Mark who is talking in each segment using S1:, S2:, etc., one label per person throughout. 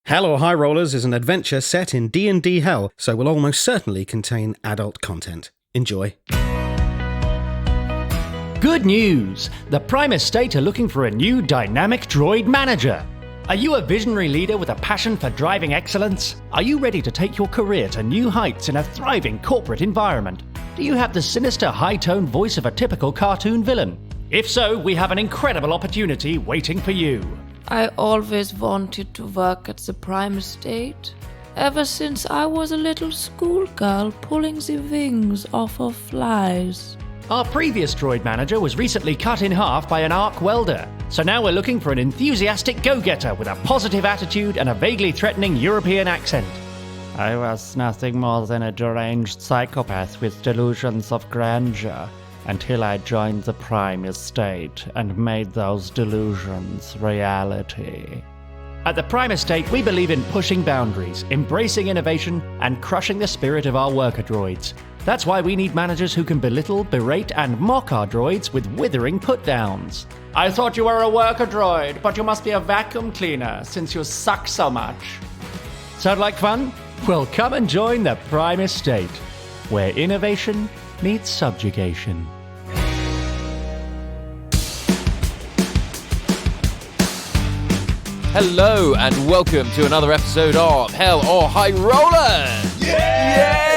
S1: Hell or High Rollers is an adventure set in DnD Hell, so will almost certainly contain adult content. Enjoy.
S2: Good news! The Prime Estate are looking for a new dynamic droid manager. Are you a visionary leader with a passion for driving excellence? Are you ready to take your career to new heights in a thriving corporate environment? Do you have the sinister, high-toned voice of a typical cartoon villain? If so, we have an incredible opportunity waiting for you.
S3: I always wanted to work at the Prime Estate, ever since I was a little schoolgirl pulling the wings off of flies.
S2: Our previous droid manager was recently cut in half by an arc welder, so now we're looking for an enthusiastic go-getter with a positive attitude and a vaguely threatening European accent. I was nothing more than a deranged psychopath with delusions of grandeur, until I joined the Prime Estate and made those delusions reality. At the Prime Estate, we believe in pushing boundaries, embracing innovation, and crushing the spirit of our worker droids. That's why we need managers who can belittle, berate, and mock our droids with withering put-downs. I thought you were a worker droid, but you must be a vacuum cleaner since you suck so much. Sound like fun? Well, come and join the Prime Estate, where innovation meets subjugation.
S4: Hello and welcome to another episode of Hell or High Rollers! Yeah!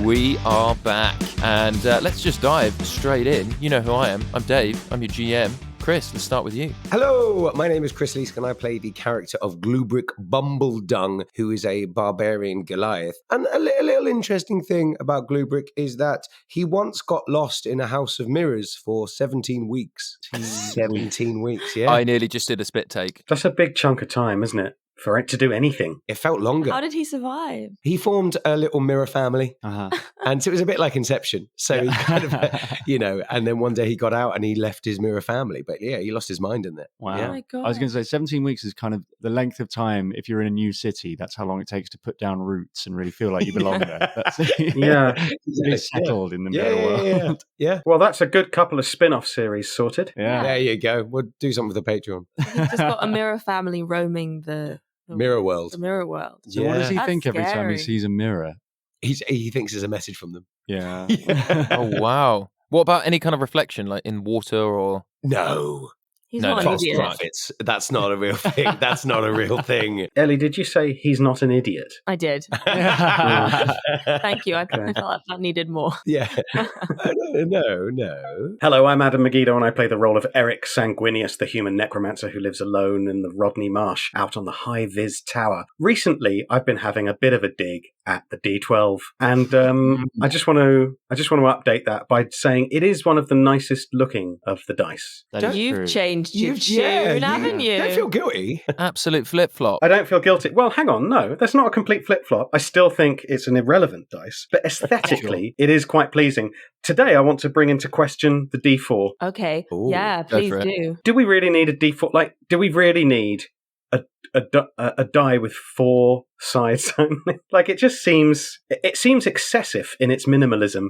S4: We are back and let's just dive straight in. You know who I am. I'm Dave. I'm your GM. Chris, let's start with you.
S5: Hello, my name is Chris Leask and I play the character of Glubrick Bumbledung, who is a barbarian Goliath. And a little interesting thing about Glubrick is that he once got lost in a house of mirrors for 17 weeks. 17 weeks, yeah.
S4: I nearly just did a spit take.
S6: That's a big chunk of time, isn't it? For it to do anything.
S5: It felt longer.
S3: How did he survive?
S5: He formed a little mirror family. And so it was a bit like Inception. So he kind of, and then one day he got out and he left his mirror family. But yeah, he lost his mind in it.
S2: Wow.
S5: Yeah.
S3: Oh my God.
S7: I was going to say 17 weeks is kind of the length of time if you're in a new city. That's how long it takes to put down roots and really feel like you belong there. That's,
S6: Yeah.
S7: Really settled in the
S5: Yeah,
S7: middle world.
S5: Yeah.
S6: Well, that's a good couple of spin-off series sorted.
S7: Yeah.
S5: There you go. We'll do something with the Patreon.
S3: He's just got a mirror family roaming the
S5: Mirror world.
S3: The mirror world.
S7: So what does he
S3: That's
S7: think every time he
S3: scary.
S7: sees a mirror?
S5: He thinks there's a message from them.
S7: Yeah.
S4: Oh, wow. What about any kind of reflection, like in water or...
S5: No.
S3: He's
S4: No,
S3: not an
S5: False
S3: idiot.
S5: prophets. That's not a real thing. That's not a real thing.
S6: Ellie, did you say he's not an idiot?
S3: I did. Thank you. I felt like that needed more.
S5: Yeah. No.
S6: Hello, I'm Adam Megiddo and I play the role of Eric Sanguinius, the human necromancer who lives alone in the Rodney Marsh out on the High Viz Tower. Recently, I've been having a bit of a dig at the D12 and I just want to update that by saying it is one of the nicest looking of the dice.
S7: That is
S3: You've
S7: true.
S3: changed your tune, haven't you?
S5: Don't feel guilty.
S4: Absolute flip-flop.
S6: I don't feel guilty. Well, hang on, no, that's not a complete flip-flop. I still think it's an irrelevant dice, but aesthetically, it is quite pleasing. Today, I want to bring into question the D4.
S3: Okay.
S5: Ooh,
S3: Yeah,
S4: go
S3: please
S4: for it.
S3: do.
S6: Do we really need a D4? Like, do we really need a die with 4 sides only? Like, it seems excessive in its minimalism.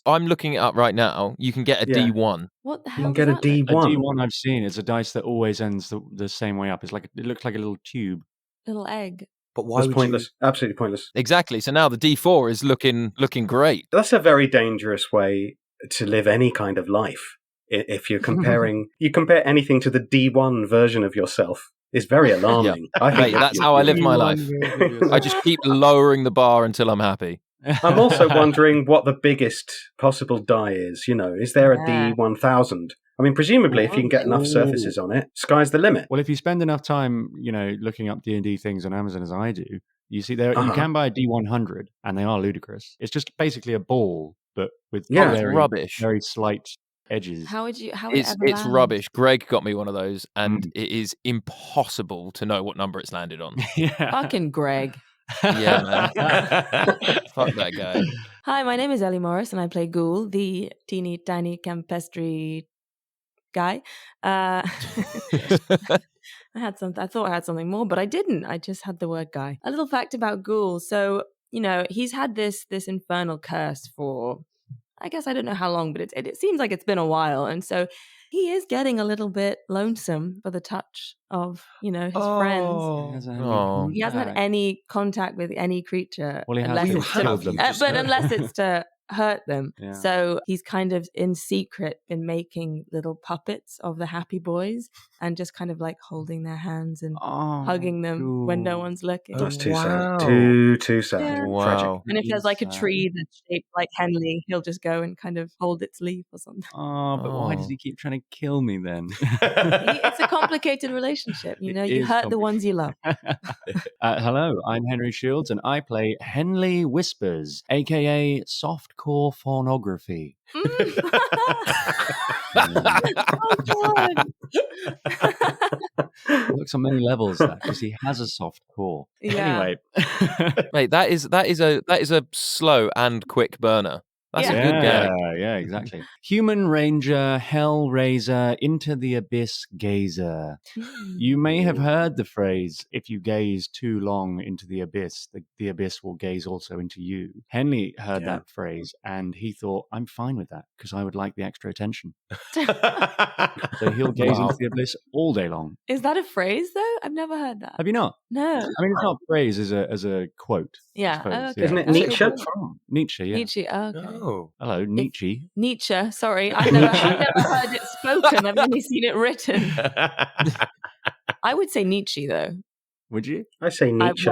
S4: I'm looking it up right now. You can get a
S6: Yeah.
S4: D1.
S3: What the
S6: You
S3: hell?
S6: can get a
S3: does that mean?
S7: A
S6: D1.
S7: D1 I've seen is a dice that always ends the same way up. It looks like a little tube.
S3: Little egg.
S5: But why
S6: That's
S5: would
S6: pointless. Absolutely pointless.
S4: Exactly. So now the D4 is looking great.
S6: That's a very dangerous way to live any kind of life. If you're comparing, you compare anything to the D1 version of yourself. It's very alarming. I think
S4: Mate, that's how I live my life. I just keep lowering the bar until I'm happy.
S6: I'm also wondering what the biggest possible die is. Is there a
S3: Yeah.
S6: D1000? I mean, presumably, if you can get enough surfaces on it, sky's the limit.
S7: Well, if you spend enough time, looking up D&D things on Amazon as I do, you see you can buy a D100 and they are ludicrous. It's just basically a ball, but with
S6: Yeah.
S4: It's
S7: very,
S4: rubbish.
S7: very slight edges.
S3: How would
S4: It's
S3: ever land?
S4: rubbish. Greg got me one of those, and it is impossible to know what number it's landed on.
S7: Yeah.
S3: Fucking Greg.
S4: Yeah, man. Fuck that guy.
S3: Hi, my name is Ellie Morris and I play Ghoul, the teeny tiny campestry guy. I thought I had something more, but I didn't. I just had the word guy. A little fact about Ghoul. So, he's had this infernal curse for, I guess I don't know how long, but it seems like it's been a while. And so
S8: he is getting a little bit lonesome for the touch of, his friends.
S4: Oh.
S8: He hasn't had any contact with any creature.
S7: Well, he has
S8: unless
S5: You
S8: it's
S5: have,
S8: to,
S5: you just
S8: but
S5: heard.
S8: unless it's to hurt them.
S7: Yeah.
S8: So he's kind of in secret been making little puppets of the happy boys and just kind of like holding their hands and hugging them when no one's looking.
S6: That's too
S5: Wow.
S6: sad. Too sad.
S8: Yeah.
S6: Tragic.
S4: Wow.
S8: And if there's like a tree that's shaped like Henley, he'll just go and kind of hold its leaf or something.
S7: Oh, but why does he keep trying to kill me then?
S8: It's a complicated relationship,
S7: It
S8: you
S7: is
S8: hurt the ones you love.
S7: Hello, I'm Henry Shields, and I play Henley Whispers, aka softcore pornography.
S8: Oh, God.
S7: Works on many levels because he has a soft core.
S8: Yeah.
S7: Anyway,
S4: Mate, that is a slow and quick burner. That's a good gag.
S7: Yeah, exactly. Human Ranger, Hellraiser, Into the Abyss Gazer. You may have heard the phrase, if you gaze too long into the abyss will gaze also into you. Henley heard that phrase and he thought, I'm fine with that because I would like the extra attention. So he'll gaze into the abyss all day long.
S8: Is that a phrase though? I've never heard that.
S7: Have you not?
S8: No.
S7: I mean, it's not a phrase as a quote.
S8: Yeah.
S7: I suppose.
S8: Okay.
S6: Isn't it
S8: That's
S6: Nietzsche?
S8: cool.
S7: Nietzsche, yeah.
S8: Nietzsche. Oh, okay.
S5: Oh.
S7: Hello, Nietzsche.
S8: Nietzsche. Sorry, I've never heard it spoken. I've only seen it written. I would say Nietzsche though.
S7: Would you?
S6: I say Nietzsche.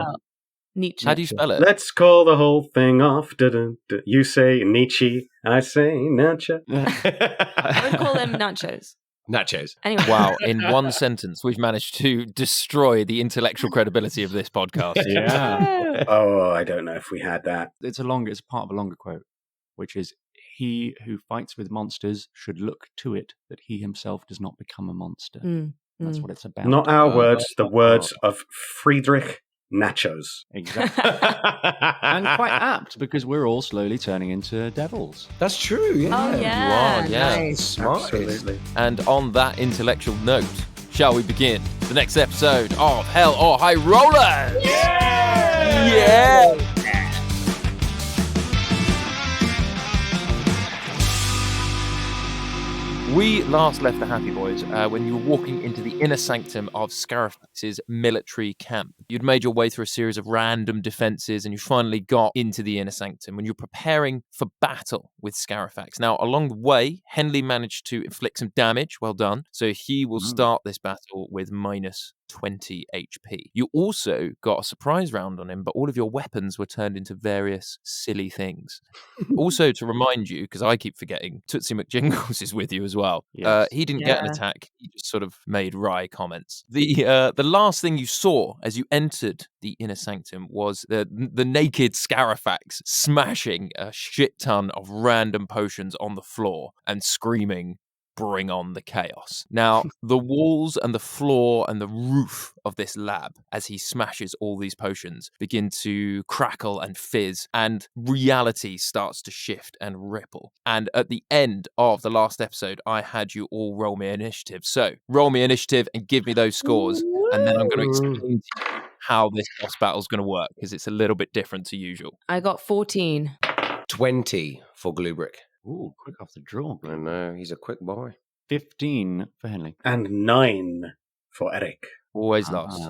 S8: Nietzsche.
S4: How do you spell it?
S6: Let's call the whole thing off. Dun-dun-dun. You say Nietzsche, I say Nietzsche.
S8: I would call them nachos.
S5: Nachos.
S8: Anyway.
S4: Wow, in one sentence, we've managed to destroy the intellectual credibility of this podcast.
S7: Yeah.
S6: Oh, I don't know if we had that.
S7: It's part of a longer quote, which is, he who fights with monsters should look to it that he himself does not become a monster. That's what it's about.
S6: Not our words, the words of Friedrich Nachos.
S7: Exactly. And quite apt, because we're all slowly turning into devils.
S5: That's true, yeah.
S8: Oh, yeah.
S4: You are, yeah.
S8: Nice.
S5: Smart.
S6: Absolutely.
S4: And on that intellectual note, shall we begin the next episode of Hell or High Rollers? Yeah! We last left the Happy Boys when you were walking into the inner sanctum of Scarafax's military camp. You'd made your way through a series of random defenses and you finally got into the inner sanctum when you're preparing for battle with Scarafax. Now, along the way, Henley managed to inflict some damage. Well done. So he will start this battle with minus 20 HP. You also got a surprise round on him, but all of your weapons were turned into various silly things. Also, to remind you, because I keep forgetting, Tootsie McJingles is with you as well.
S7: Yes.
S4: He didn't get an attack. He just sort of made wry comments. The last thing you saw as you entered the inner sanctum was the naked Scarafax smashing a shit ton of random potions on the floor and screaming, "Bring on the chaos." Now, the walls and the floor and the roof of this lab, as he smashes all these potions, begin to crackle and fizz, and reality starts to shift and ripple. And at the end of the last episode, I had you all roll me initiative. So, roll me initiative and give me those scores, and then I'm going to explain to you how this boss battle is going to work, because it's a little bit different to usual.
S8: I got 14.
S5: 20 for Gluebrick.
S7: Ooh, quick off the draw.
S5: I know, he's a quick boy.
S7: 15 for Henley.
S6: And 9 for Eric.
S4: Always last.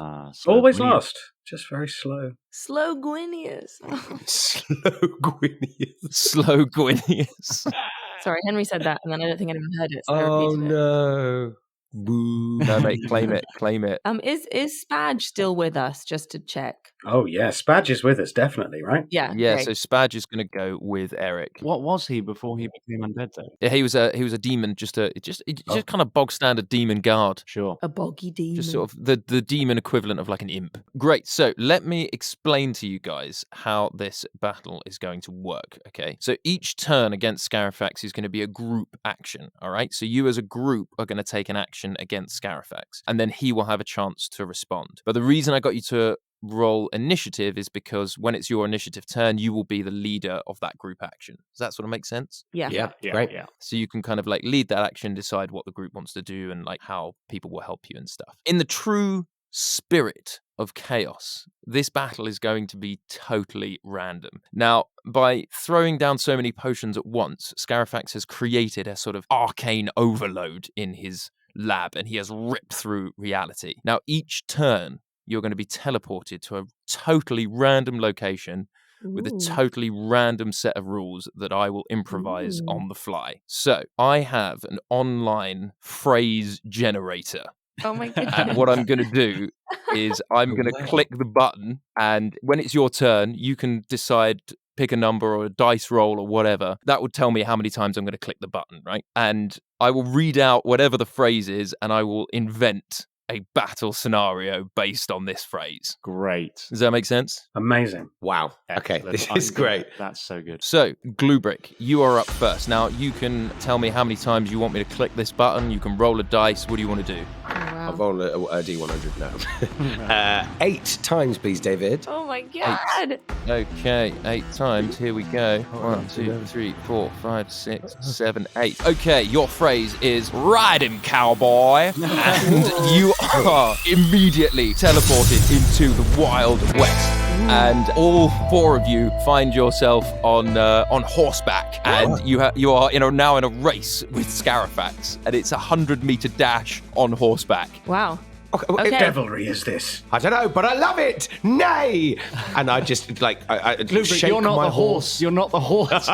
S6: Always
S7: brilliant.
S6: last. Just very slow.
S8: Slow Gwinius.
S5: Slow Gwyneth.
S4: Slow Gwinius.
S8: Sorry, Henry said that, and then I don't think anyone heard it. So I
S5: Oh
S8: repeated it.
S5: no. Boo.
S4: No, mate, claim it. Claim it.
S8: Is Spadge still with us? Just to check.
S6: Oh, yeah. Spadge is with us, definitely, right?
S8: Yeah.
S4: Yeah,
S8: great.
S4: so Spadge is going to go with Eric.
S7: What was he before he became undead, though?
S4: Yeah, he was a demon, just kind of bog standard demon guard.
S7: Sure.
S8: A boggy demon.
S4: Just sort of the demon equivalent of like an imp. Great. So let me explain to you guys how this battle is going to work. Okay. So each turn against Scarafax is going to be a group action. All right. So you as a group are going to take an action against Scarafax, and then he will have a chance to respond. But the reason I got you to roll initiative is because when it's your initiative turn, you will be the leader of that group action. Does that sort of make sense?
S8: Yeah.
S5: Yeah, great.
S7: Yeah.
S4: So you can kind of like lead that action, decide what the group wants to do, and like how people will help you and stuff. In the true spirit of chaos. This battle is going to be totally random. Now, by throwing down so many potions at once, Scarafax has created a sort of arcane overload in his lab, and he has ripped through reality. Now, each turn, you're going to be teleported to a totally random location with a totally random set of rules that I will improvise on the fly. So, I have an online phrase generator.
S8: Oh my goodness.
S4: And what I'm going to do is I'm going to click the button, and when it's your turn, you can decide, pick a number or a dice roll or whatever. That would tell me how many times I'm going to click the button, right? And I will read out whatever the phrase is, and I will invent a battle scenario based on this phrase.
S7: Great.
S4: Does that make sense?
S6: Amazing.
S5: Wow. Okay,
S7: Excellent.
S5: this is great.
S7: That's so good.
S4: So, Gluebrick, you are up first. Now, you can tell me how many times you want me to click this button. You can roll a dice. What do you want to do?
S5: I'll roll a D100 now. 8 times, please, David.
S8: Oh my god.
S4: Okay, 8 times. Here we go. 1, 2, 3, 4, 5, 6, 7, 8. Okay, your phrase is ride him, cowboy. And you are immediately teleported into the Wild West. And all 4 of you find yourself on horseback, and you are now in a race with Scarafax, and it's a 100-meter dash on horseback.
S8: Wow.
S5: Okay.
S6: Devilry is this?
S5: I don't know, but I love it. Nay! And I just I
S7: Gluebrick,
S5: shake
S7: you're not
S5: my
S7: the horse. You're not the horse.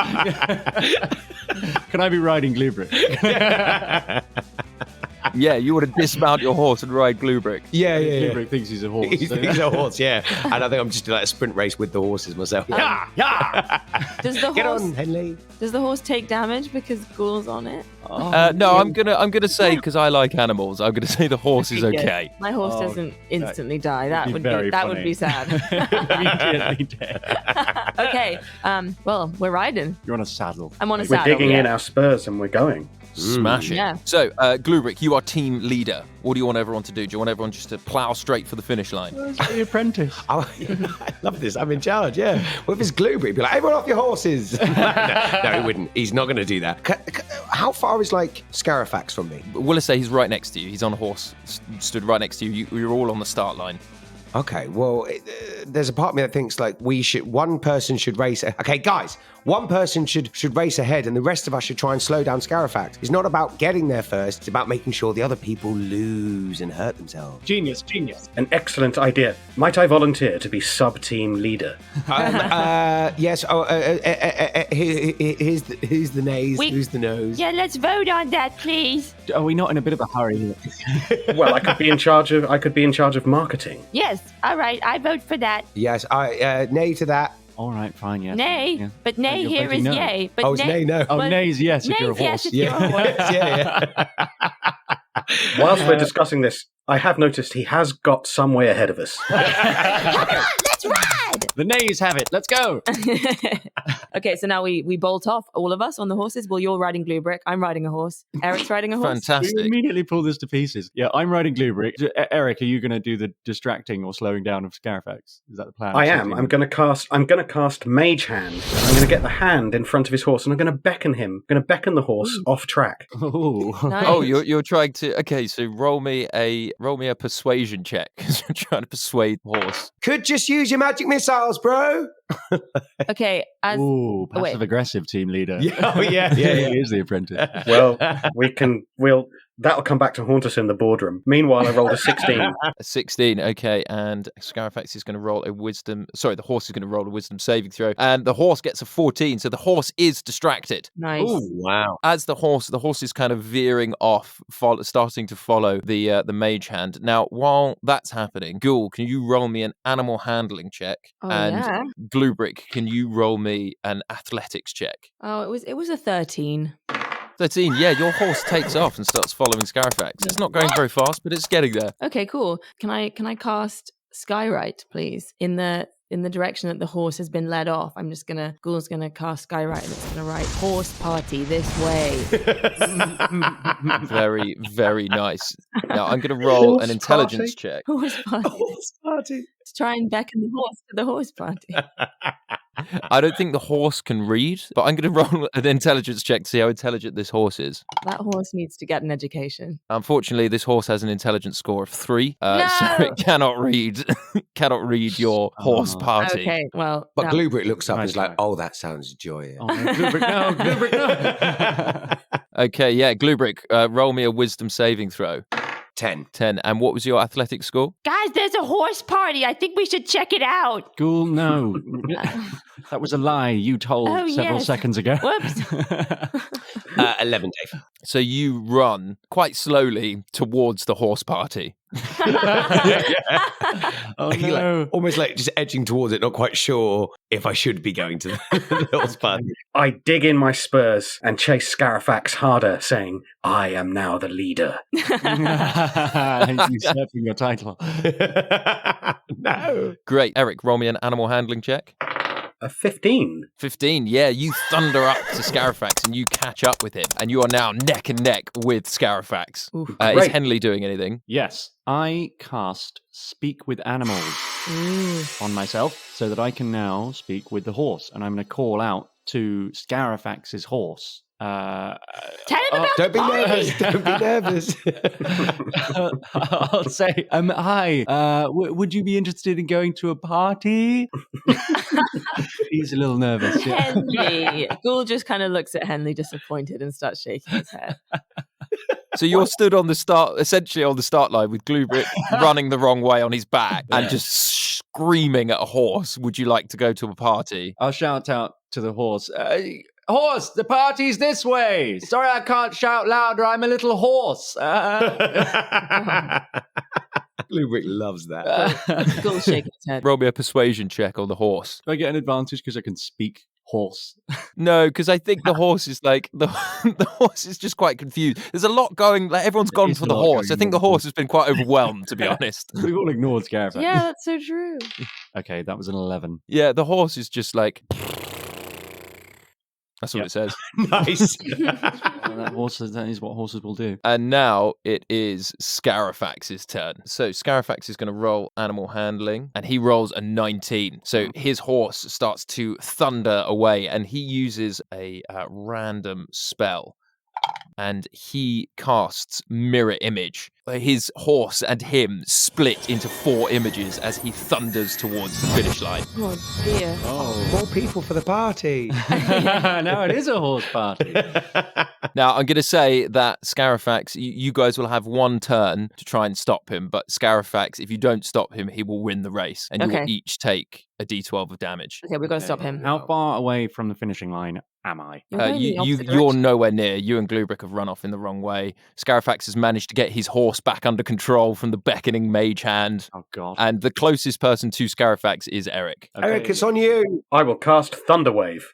S7: Can I be riding Gluebrick?
S4: Yeah, you want to dismount your horse and ride Gluebrick.
S5: Yeah.
S7: Gluebrick thinks he's a horse.
S5: He's a horse, yeah. And I think I'm just doing like a sprint race with the horses myself.
S8: Does the
S5: Get
S8: horse
S5: on, Henley.
S8: Does the horse take damage because Ghoul's on it?
S4: No, I'm gonna say, because I like animals, I'm gonna say the horse is okay.
S8: My horse doesn't instantly die. That would be sad.
S7: Immediately dead.
S8: Okay. Well, we're riding.
S7: You're on a saddle.
S8: I'm on a
S6: We're
S8: saddle.
S6: digging in our spurs and we're going.
S4: Smashing.
S8: Yeah.
S4: So, Gluebrick, you are team leader. What do you want everyone to do? Do you want everyone just to plough straight for the finish line?
S7: The apprentice.
S5: I love this. I'm in charge, yeah. What if it's Glueberry? He'd be like, everyone off your horses. No, he wouldn't. He's not going to do that. How far is, Scarafax from me?
S4: We'll say he's right next to you. He's on a horse, stood right next to you. You're all on the start line.
S5: Okay, well, there's a part of me that thinks one person should race. Okay, guys, one person should race ahead, and the rest of us should try and slow down Scarafax. It's not about getting there first; it's about making sure the other people lose and hurt themselves.
S6: Genius. An excellent idea. Might I volunteer to be sub-team leader?
S5: Yes. Oh, here's the nays. Who's the nose?
S3: Yeah, let's vote on that, please.
S7: Are we not in a bit of a hurry?
S6: Well, I could be in charge of marketing.
S3: Yes, all right, I vote for that.
S5: Yes. I nay to that.
S7: All right, fine, yes.
S3: Nay,
S7: Yeah.
S3: but nay
S7: You're
S3: here
S7: voting
S3: is
S7: no.
S3: yay. But
S5: It's nay, no.
S7: Oh,
S3: but
S7: nay's yes if you're a
S3: nay's yes
S7: horse.
S3: if you're a horse.
S5: Yeah.
S6: Whilst we're discussing this, I have noticed he has got some way ahead of us.
S3: Let's ride!
S7: The nays have it. Let's go.
S8: Okay, so now we bolt off, all of us on the horses. Well, you're riding Gluebrick. I'm riding a horse. Eric's riding a horse.
S7: We
S4: Fantastic.
S7: immediately pull this to pieces. Yeah, I'm riding Gluebrick. Eric, are you going to do the distracting or slowing down of Scarafax? Is that the plan?
S6: I am. I'm going to cast Mage Hand. I'm going to get the hand in front of his horse, and I'm going to beckon him. I'm going to beckon the horse off track.
S7: Oh,
S8: Nice.
S4: Oh, you're trying to. Okay, so roll me a persuasion check because you're trying to persuade the horse.
S5: Could just use your magic missiles, bro.
S8: Okay,
S7: Ooh, passive aggressive team leader.
S5: Yeah.
S7: He is the apprentice.
S6: Well, that'll come back to haunt us in the boardroom. Meanwhile, I rolled a 16.
S4: A 16, okay, and Scarafax is going to roll a wisdom. Sorry, the horse is going to roll a wisdom saving throw, and the horse gets a 14. So the horse is distracted.
S8: nice.
S5: Oh, wow.
S4: As the horse is kind of veering off, starting to follow the mage hand. Now, while that's happening, Ghoul, can you roll me an animal handling check?
S8: Oh,
S4: and
S8: yeah.
S4: Gluebrick, can you roll me an athletics check?
S8: Oh, it was a 13.
S4: 13, yeah, your horse takes off and starts following Scarafax. It's not going very fast, but it's getting there.
S8: Okay, cool. Can I cast Skywrite, please? In the direction that the horse has been led off. Ghoul's gonna cast Skywrite, and it's gonna write horse party this way.
S4: Very, very nice. Now, I'm going to roll an intelligence check.
S8: Horse party.
S5: Horse party.
S8: Let's try and beckon the horse to the horse party.
S4: I don't think the horse can read, but I'm going to roll an intelligence check to see how intelligent this horse is.
S8: That horse needs to get an education.
S4: Unfortunately, this horse has an intelligence score of 3,
S8: No!
S4: so it cannot read your horse party.
S8: Okay, well.
S5: But
S8: now-
S5: Gluebrick looks up and is
S7: Nice
S5: like,
S7: try.
S5: oh, that sounds joyous.
S7: Oh, no, Glubrick, no, Glubrick, no.
S4: Okay, yeah, Glubrick, roll me a wisdom saving throw.
S5: 10.
S4: 10. And what was your athletic score?
S8: Guys, there's a horse party. I think we should check it out.
S7: Ghoul, no. That was a lie you told
S8: Oh,
S7: several
S8: yes.
S7: seconds ago.
S8: Whoops.
S5: 11, Dave.
S4: So you run quite slowly towards the horse party.
S7: Oh,
S5: He,
S7: no.
S5: almost like just edging towards it, not quite sure if I should be going to the horse party.
S6: I dig in my spurs and chase Scarafax harder, saying, I am now the leader.
S7: Usurping your title.
S5: No.
S4: Great. Eric, roll me an animal handling check.
S6: A 15.
S4: 15. Yeah, you thunder up to Scarafax and you catch up with him. And you are now neck and neck with Scarafax.
S8: Oof.
S4: Is
S6: Great.
S4: Henley doing anything?
S7: Yes, I cast Speak with Animals
S8: Ooh.
S7: on myself so that I can now speak with the horse. And I'm going to call out to Scarafax's horse.
S8: Tell him about
S5: Don't be
S8: the party.
S5: nervous. Don't be nervous.
S7: I'll say, hi, would you be interested in going to a party? He's a little nervous. Yeah.
S8: Henley. Ghoul just kind of looks at Henley disappointed and starts shaking his head.
S4: So you're stood on the essentially on the start line with Glubrick running the wrong way on his back and just screaming at a horse. Would you like to go to a party?
S7: I'll shout out to the horse. Horse, the party's this way. Sorry, I can't shout louder. I'm a little horse.
S5: Glubrick loves that.
S8: Ghoul's shaking his head.
S4: Roll me a persuasion check on the horse.
S7: Do I get an advantage because I can speak horse?
S4: No, because I think the horse is like the horse is just quite confused. There's a lot going. Like everyone's gone
S7: is
S4: for
S7: a
S4: the
S7: lot
S4: horse. I
S7: going
S4: think the
S7: on.
S4: horse has been quite overwhelmed, to be honest.
S7: We've all ignored Scarafax.
S8: Yeah, that's so true.
S7: Okay, that was an 11.
S4: Yeah, the horse is just like. That's what
S7: Yep.
S4: it says.
S5: Nice.
S7: That is what horses will do.
S4: And now it is Scarafax's turn. So Scarafax is going to roll animal handling, and he rolls a 19. So his horse starts to thunder away, and he uses a random spell. And he casts mirror image. His horse and him split into 4 images as he thunders towards the finish line.
S8: Oh, dear.
S7: Oh.
S5: More people for the party.
S7: Now it is a horse party.
S4: Now, I'm going to say that Scarafax, you guys will have one turn to try and stop him, but Scarafax, if you don't stop him, he will win the race, and you will
S8: Okay.
S4: each take a d12 of damage.
S8: Okay, we've got to stop him.
S7: How far away from the finishing line am I?
S8: You're going in the opposite
S4: You're
S8: direction.
S4: nowhere near. You and Glubrick have run off in the wrong way. Scarafax has managed to get his horse back under control from the beckoning mage hand,
S7: Oh, God.
S4: and the closest person to Scarafax is Eric.
S5: Eric, it's on you.
S6: I will cast Thunderwave.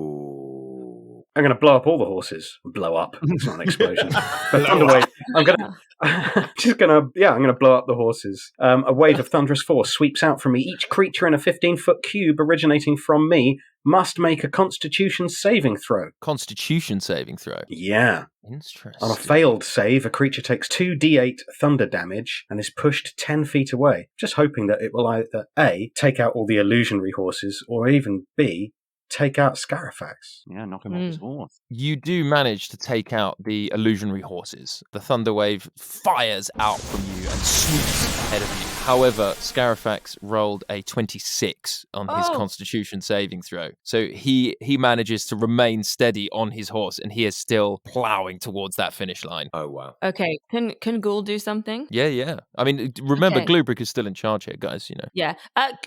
S5: Ooh.
S6: I'm going to blow up all the horses. Blow up. It's not an explosion. But Thunderwave. I'm going to. I'm going to blow up the horses. A wave of thunderous force sweeps out from me. Each creature in a 15-foot cube originating from me must make a Constitution saving throw.
S4: Constitution saving throw.
S6: Yeah.
S4: Interesting.
S6: On a failed save, a creature takes 2d8 thunder damage and is pushed 10 feet away. Just hoping that it will either A, take out all the illusionary horses, or even B, take out Scarafax.
S7: Yeah, knock him off his horse.
S4: You do manage to take out the illusionary horses. The thunder wave fires out from you and swoops ahead of you. However, Scarafax rolled a 26 on his
S8: Oh.
S4: Constitution saving throw. So he manages to remain steady on his horse, and he is still ploughing towards that finish line.
S5: Oh, wow.
S8: Okay, can Ghoul do something?
S4: Yeah. I mean, remember,
S8: Okay.
S4: Glubrick is still in charge here, guys, you know.
S8: Yeah.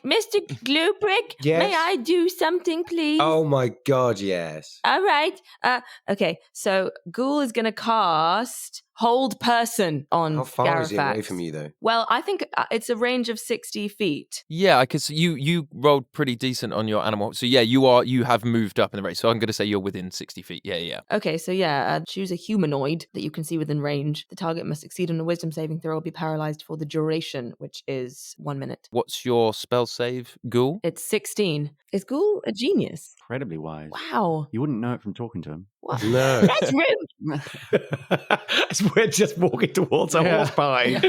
S8: Mr. Glubrick,
S5: Yes?
S8: may I do something, please?
S5: Oh, my God, yes.
S8: All right. Okay, so Ghoul is going to cast Hold Person on
S5: How far is he away
S8: Scarafax.
S5: from you, though?
S8: Well, I think it's a range of 60 feet.
S4: Yeah, I could see you rolled pretty decent on your animal. So yeah, you have moved up in the race. So I'm going to say you're within 60 feet. Yeah.
S8: Okay, so choose a humanoid that you can see within range. The target must succeed on a wisdom saving throw or be paralyzed for the duration, which is 1 minute.
S4: What's your spell save, Ghoul?
S8: It's 16. Is Ghoul a genius?
S7: Incredibly wise.
S8: Wow.
S7: You wouldn't know it from talking to him.
S8: What?
S5: No.
S8: That's rude.
S5: As we're just walking towards a
S7: Yeah.
S5: horse pie.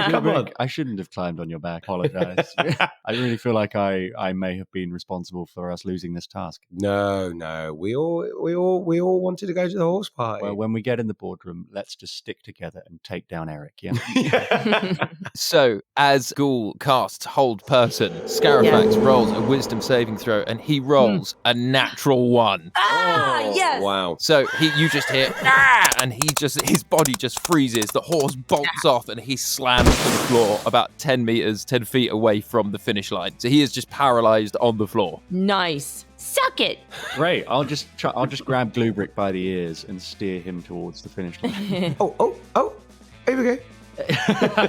S5: Come on.
S7: I shouldn't have climbed on your back. Apologize. I really feel like I may have been responsible for us losing this task.
S5: No. We all wanted to go to the horse party.
S7: Well, when we get in the boardroom, let's just stick together and take down Eric. Yeah.
S4: So, as Ghoul casts Hold Person, Scarafax rolls a wisdom saving throw, and he rolls a natural 1.
S8: Yes.
S5: Wow.
S4: So you just hear, and his body just freezes. The horse bolts off, and he slams to the floor about 10 feet away from the finish line. So he is just paralyzed on the floor.
S8: Nice. Suck it.
S7: Great. I'll just grab Glubrick by the ears and steer him towards the finish line.
S5: Oh. Here we go.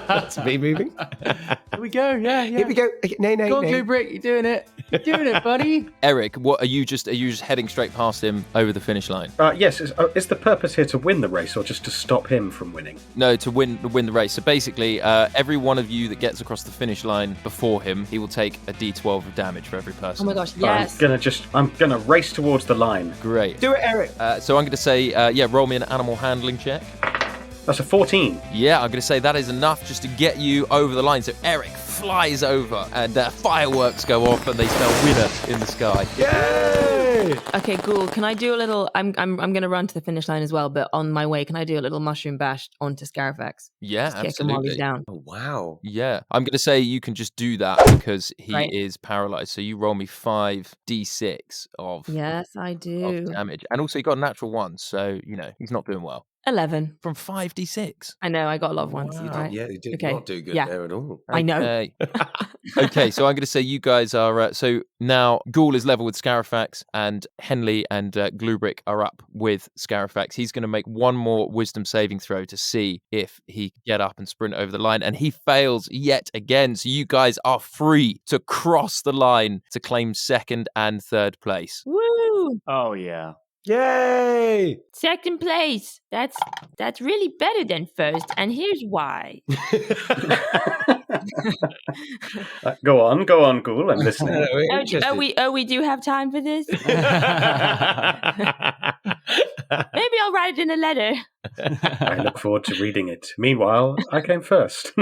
S5: That's me moving.
S7: Here we go. Yeah.
S5: Here we go. Okay, no.
S7: Go on, Glubrick. You're doing it. You're doing it, buddy.
S4: Eric, what are you just heading straight past him over the finish line?
S6: Yes. Is the purpose here to win the race or just to stop him from winning?
S4: No, to win the race. So basically, every one of you that gets across the finish line before him, he will take a d12 of damage for every person.
S8: Oh my gosh, yes.
S6: I'm gonna race towards the line.
S4: Great.
S5: Do it, Eric.
S4: So I'm going to say, roll me an animal handling check.
S6: That's a 14.
S4: Yeah, I'm going to say that is enough just to get you over the line. So Eric flies over, and fireworks go off, and they spell winner in the sky.
S5: Yay!
S8: Okay, Ghoul, can I do a little... I'm going to run to the finish line as well, but on my way, can I do a little mushroom bash onto Scarafax?
S4: Yeah,
S8: Just kick him while he's
S4: absolutely.
S8: down.
S5: Oh, wow.
S4: Yeah, I'm going to say you can just do that because he is paralyzed. So you roll me 5d6 of
S8: Yes, I do.
S4: damage. And also, you got a natural 1, so, he's not doing well.
S8: 11.
S4: From 5d6.
S8: I know, I got a lot of ones.
S5: You
S8: Right?
S5: you did
S8: Okay.
S5: not do good
S8: Yeah.
S5: there at all.
S8: I know.
S4: Okay. Okay, so I'm going to say you guys are... so now Ghoul is level with Scarafax, and Henley and Glubrick are up with Scarafax. He's going to make one more wisdom saving throw to see if he can get up and sprint over the line, and he fails yet again. So you guys are free to cross the line to claim 2nd and 3rd place.
S8: Woo!
S7: Oh yeah.
S5: Yay!
S3: Second place. That's really better than first, and here's why.
S6: Go on, Ghoul. I'm listening.
S3: We do have time for this? Maybe I'll write it in a letter.
S6: I look forward to reading it. Meanwhile, I came first.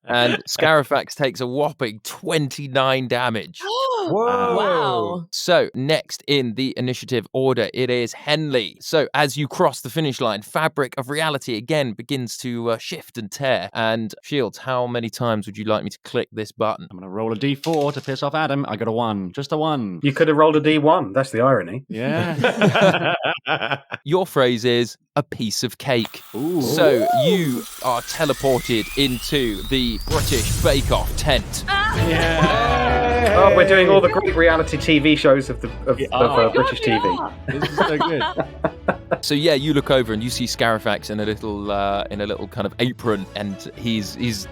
S4: And Scarafax takes a whopping 29 damage.
S5: Whoa!
S8: Wow.
S4: So, next in the initiative order, it is Henley. So, as you cross the finish line, fabric of reality again begins to shift and tear. And Shields, how many times would you like me to click this button?
S7: I'm gonna roll a d4 to piss off Adam. I got a 1. Just a 1.
S6: You could have rolled a D1. That's the irony.
S7: Yeah.
S4: Your phrase is a piece of cake.
S7: Ooh.
S4: So, you are teleported into the British Bake Off tent.
S7: Yeah.
S6: Oh, we're doing all the great reality TV shows of British TV.
S7: This is so good.
S4: So yeah, you look over and you see Scarafax in a little kind of apron, and he's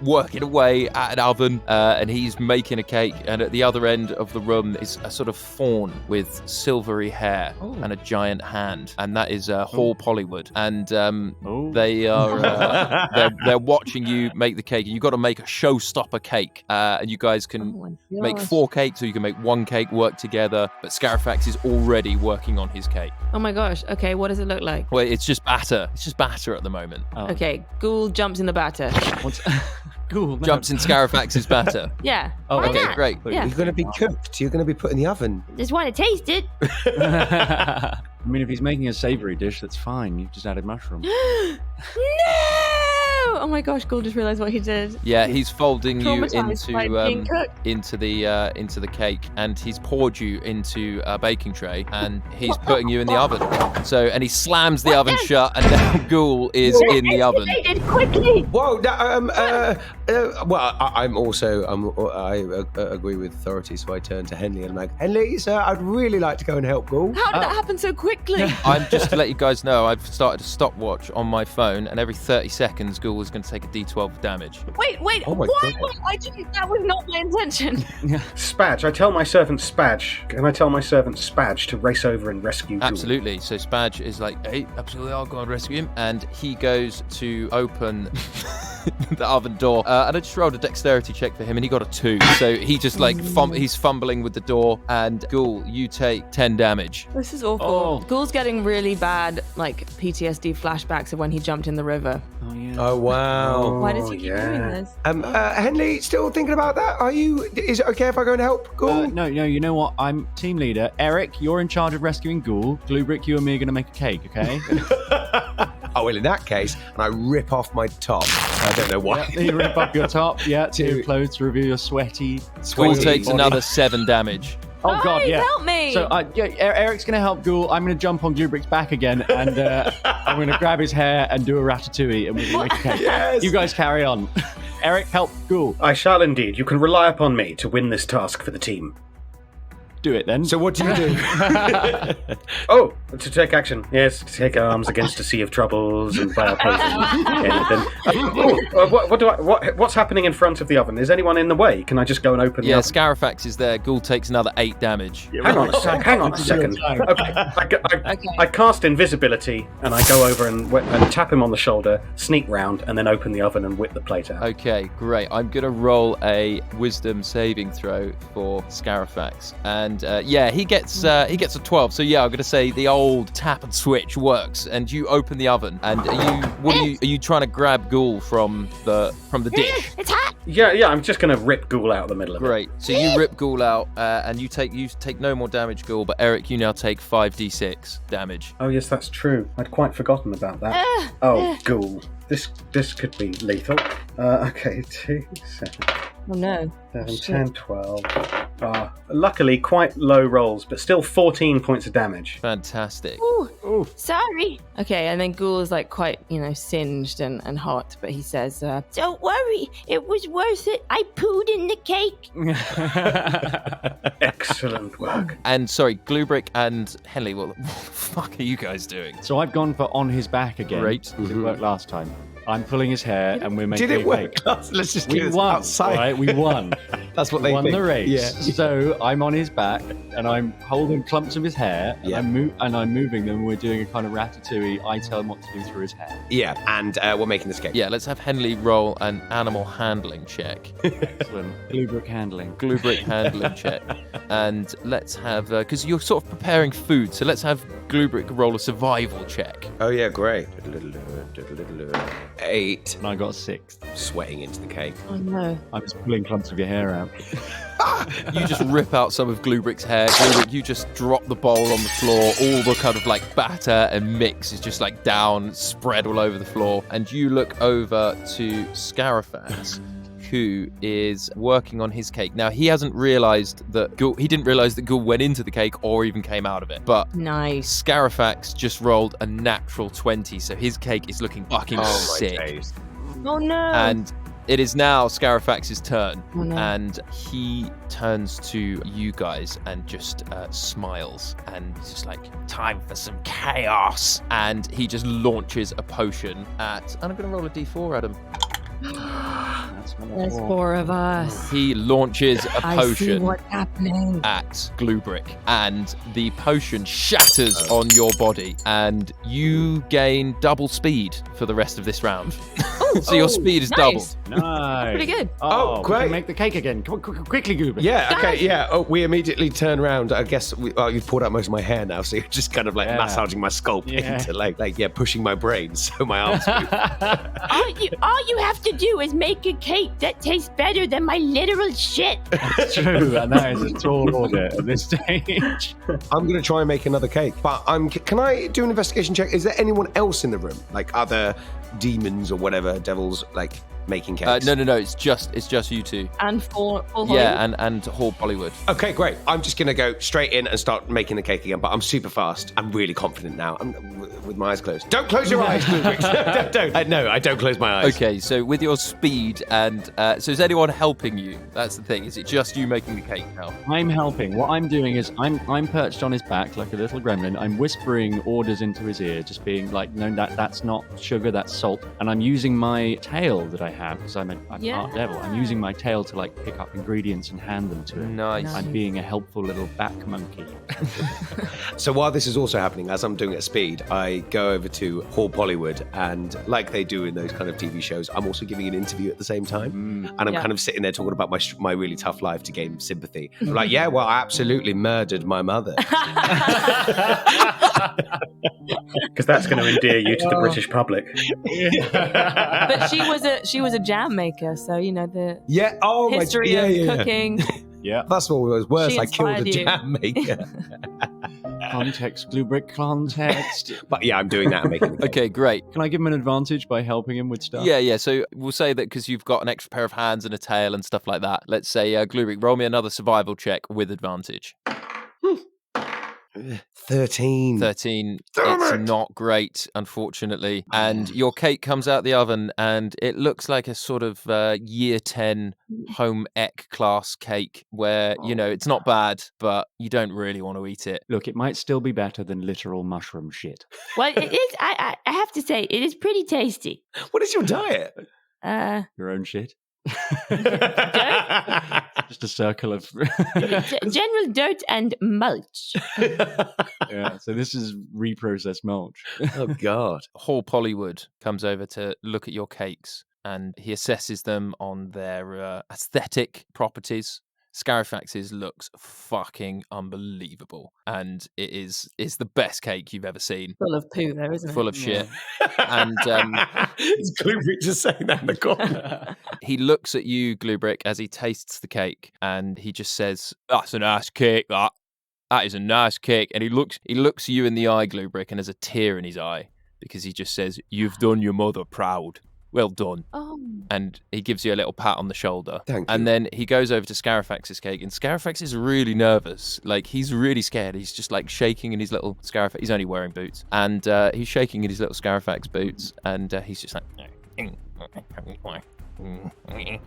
S4: working away at an oven, and he's making a cake. And at the other end of the room is a sort of fawn with silvery hair and a giant hand, and that is Hall Pollywood. And they are they're watching you make the cake, and you've got to make a showstopper cake. And you guys can make 4 cakes, or you can make 1 cake, work together. But Scarafax is already working on his cake.
S8: Oh my gosh. Okay, what does it look like?
S4: Well, it's just batter. It's just batter at the moment.
S7: Oh.
S8: Okay, Ghoul jumps in the batter.
S7: What's cool? No.
S4: Jumps in Scarafax's batter.
S8: Yeah.
S7: Oh,
S8: why
S4: Okay,
S8: not?
S4: great.
S8: Yeah.
S5: You're going to be cooked. You're going to be put in the oven.
S3: Just want to taste it.
S7: I mean, if he's making a savoury dish, that's fine. You've just added mushroom.
S8: No! Oh my gosh, Ghoul just realised what he did.
S4: Yeah, he's folding you
S8: Traumatised by being cooked.
S4: into the cake, and he's poured you into a baking tray, and he's putting you in the oven. So, and he slams the oven shut, and now Ghoul is in the oven.
S3: Activate it quickly.
S5: Whoa! Well, I agree with authority, so I turn to Henley and I'm like, Henley, sir, I'd really like to go and help Ghoul.
S8: How did that happen so quickly?
S4: I'm just to let you guys know, I've started a stopwatch on my phone, and every 30 seconds, Ghoul is going to take a d12 of damage.
S8: Wait,
S5: Oh my
S8: why?
S5: goodness.
S8: I didn't. That was not my intention.
S6: Spadge, I tell my servant Spadge. Can I tell my servant Spadge to race over and rescue Ghoul?
S4: Absolutely. So Spadge is like, hey, absolutely, I'll go and rescue him. And he goes to open the oven door. And I just rolled a dexterity check for him, and he got a 2. So he just he's fumbling with the door, and Ghoul, you take 10 damage.
S8: This is awful.
S7: Oh.
S8: Ghoul's getting really bad, like PTSD flashbacks of when he jumped in the river.
S7: Oh, yeah.
S5: Oh, wow.
S8: Why does he keep doing this?
S5: Henley, still thinking about that? Is it okay if I go and help Ghoul?
S7: No, you know what? I'm team leader. Eric, you're in charge of rescuing Ghoul. Gluebrick, you and me are going to make a cake, okay?
S5: Oh, well, in that case, and I rip off my top. I don't know why.
S7: You rip up your top, your clothes to reveal your sweaty
S4: Ghoul
S5: Sweaty
S4: takes
S7: body.
S4: another 7 damage.
S7: Oh, God,
S8: Guys,
S7: yeah.
S8: help me!
S7: So Eric's going to help Ghoul. I'm going to jump on Gluebrick's back again, and I'm going to grab his hair and do a ratatouille, and we're going to make a cake.
S5: Yes.
S7: You guys carry on. Eric, help Ghoul.
S6: I shall indeed. You can rely upon me to win this task for the team.
S7: Do it then.
S5: So what do you do?
S6: Oh, to take action. Yes, to take arms against a sea of troubles and fire anything. What's happening in front of the oven? Is anyone in the way? Can I just go and open the oven?
S4: Scarafax is there. Ghoul takes another 8 damage.
S6: Hang on a second. Okay. I cast invisibility and I go over and tap him on the shoulder, sneak round, and then open the oven and whip the plate out.
S4: Okay, great. I'm going to roll a wisdom saving throw for Scarafax. And he gets a 12. So yeah, I'm going to say the old tap and switch works, and you open the oven. And are you trying to grab Ghoul from the dish?
S9: It's hot.
S6: Yeah. I'm just going to rip Ghoul out of the middle of it.
S4: Great. So you rip Ghoul out, and you take no more damage, Ghoul. But Eric, you now take 5d6 damage.
S6: Oh yes, that's true. I'd quite forgotten about that. Ghoul. This could be lethal. Okay, 2, 7,
S8: Oh no.
S6: 7, 10, 12. Luckily, quite low rolls, but still 14 points of damage.
S4: Fantastic.
S9: Ooh. Sorry.
S8: Okay, and then Ghoul is like quite, singed and hot, but he says,
S9: Don't worry. It was worth it. I pooed in the cake.
S6: Excellent work.
S4: And sorry, Gluebrick and Henley, what the fuck are you guys doing?
S7: So I've gone for on his back again.
S4: Great.
S7: It worked last time. I'm pulling his hair, and we're making
S5: Did it
S7: a
S5: work?
S7: cake.
S5: Let's just
S7: We
S5: get this
S7: won,
S5: outside.
S7: right? We won.
S5: That's what
S7: We
S5: they
S7: won
S5: think.
S7: the race.
S5: Yeah.
S7: So I'm on his back, and I'm holding clumps of his hair, and
S5: Yeah.
S7: I'm moving them. We're doing a kind of ratatouille. I tell him what to do through his hair.
S5: Yeah, and we're making this cake.
S4: Yeah, let's have Henley roll an animal handling check.
S7: Excellent. Bluebrick handling.
S4: Gluebrick handling check. And let's have, because you're sort of preparing food, so let's have Gluebrick roll a survival check.
S5: Oh, yeah, great. 8.
S7: And I got a 6.
S5: Sweating into the cake.
S8: oh no.
S7: I'm just pulling clumps of your hair out.
S4: You just rip out some of Gluebrick's hair. Gluebrick, you just drop the bowl on the floor. All the kind of like batter and mix is just like down, spread all over the floor. And you look over to Scarafax, who is working on his cake. Now, he hasn't realized that he didn't realize that Ghoul went into the cake or even came out of it. But
S8: Nice.
S4: Scarafax just rolled a natural 20, so his cake is looking fucking sick.
S8: Oh no.
S4: And it is now Scarafax's turn,
S8: Oh, no.
S4: and he turns to you guys and just smiles, and it's just like, time for some chaos. And he just launches a potion and I'm going to roll a d4 at him.
S7: That's
S8: There's 4 of us.
S4: He launches a
S8: I see
S4: potion
S8: what's happening.
S4: at Gluebrick, and the potion shatters on your body, and you gain double speed for the rest of this round. So your speed is
S8: nice.
S4: doubled.
S7: Nice.
S8: Pretty good.
S7: Oh, we
S5: great.
S7: can make the cake again. Come on, quickly, Gluebrick.
S5: Yeah, okay, yeah. Oh, we immediately turn around. I guess you've pulled out most of my hair now, so you're just kind of like massaging my scalp into like pushing my brain so my arms move.
S9: All you have to do is make a cake that tastes better than my literal shit.
S7: It's true, and that is a tall order at this stage.
S5: I'm going to try and make another cake, but can I do an investigation check? Is there anyone else in the room? Like other demons or whatever, devils, like making cakes?
S4: No, it's just you two.
S8: And for Hollywood.
S4: Yeah, and Hall Bollywood.
S5: Okay, great. I'm just going to go straight in and start making the cake again, but I'm super fast. I'm really confident now. I'm with my eyes closed. Don't close your eyes, Ludwig. Don't. No, I don't close my eyes.
S4: Okay, so with your speed and so is anyone helping you? That's the thing. Is it just you making the cake now?
S7: I'm helping. What I'm doing is I'm perched on his back like a little gremlin. I'm whispering orders into his ear, just being like, no, that's not sugar, that's salt. And I'm using my tail that I have, because I'm an art
S8: Yeah.
S7: devil. I'm using my tail to like pick up ingredients and hand them to it.
S4: Nice.
S7: I'm being a helpful little back monkey.
S5: So while this is also happening, as I'm doing it at speed, I go over to Hall Bollywood, and like they do in those kind of TV shows, I'm also giving an interview at the same time. And I'm kind of sitting there talking about my really tough life to gain sympathy. I'm like, yeah, well, I absolutely murdered my mother.
S6: Because that's going to endear you to the British public.
S8: But she was a jam maker, so you know the
S5: Yeah. Oh,
S8: history of cooking.
S7: Yeah.
S5: That's what was worse.
S8: She
S5: I killed a
S8: inspired you.
S5: jam maker.
S7: Context, Gluebrick, context.
S5: But yeah, I'm doing that. I'm making.
S4: Okay, great.
S7: Can I give him an advantage by helping him with stuff?
S4: Yeah. So we'll say that because you've got an extra pair of hands and a tail and stuff like that. Let's say, Gluebrick, roll me another survival check with advantage.
S5: 13.
S4: 13.
S5: Damn
S4: It's
S5: it!
S4: not great, unfortunately. And your cake comes out the oven, and it looks like a sort of year 10 home ec class cake where, it's not bad, but you don't really want to eat it.
S7: Look, it might still be better than literal mushroom shit.
S9: Well, it is. I have to say, it is pretty tasty.
S5: What is your diet?
S7: Your own shit. Just a circle of.
S9: General dirt and mulch.
S7: Yeah, so this is reprocessed mulch.
S5: Oh God.
S4: Hall Pollywood comes over to look at your cakes, and he assesses them on their aesthetic properties. Scarafax's looks fucking unbelievable, and it's the best cake you've ever seen.
S8: Full of poo, though, isn't it?
S4: Full of shit. And
S5: It's Gluebrick just saying that in the corner.
S4: he looks at you, Gluebrick, as he tastes the cake, and he just says, "That's a nice cake, that. That is a nice cake." And he looks you in the eye, Gluebrick, and there's a tear in his eye, because he just says, "You've done your mother proud. Well done."
S8: Oh.
S4: And he gives you a little pat on the shoulder.
S5: Thank
S4: And
S5: you.
S4: then he goes over to Scarafax's cake, and Scarafax is really nervous. Like, he's really scared. He's just like shaking in his little Scarafax. He's only wearing boots. And he's shaking in his little Scarafax boots, and he's just like...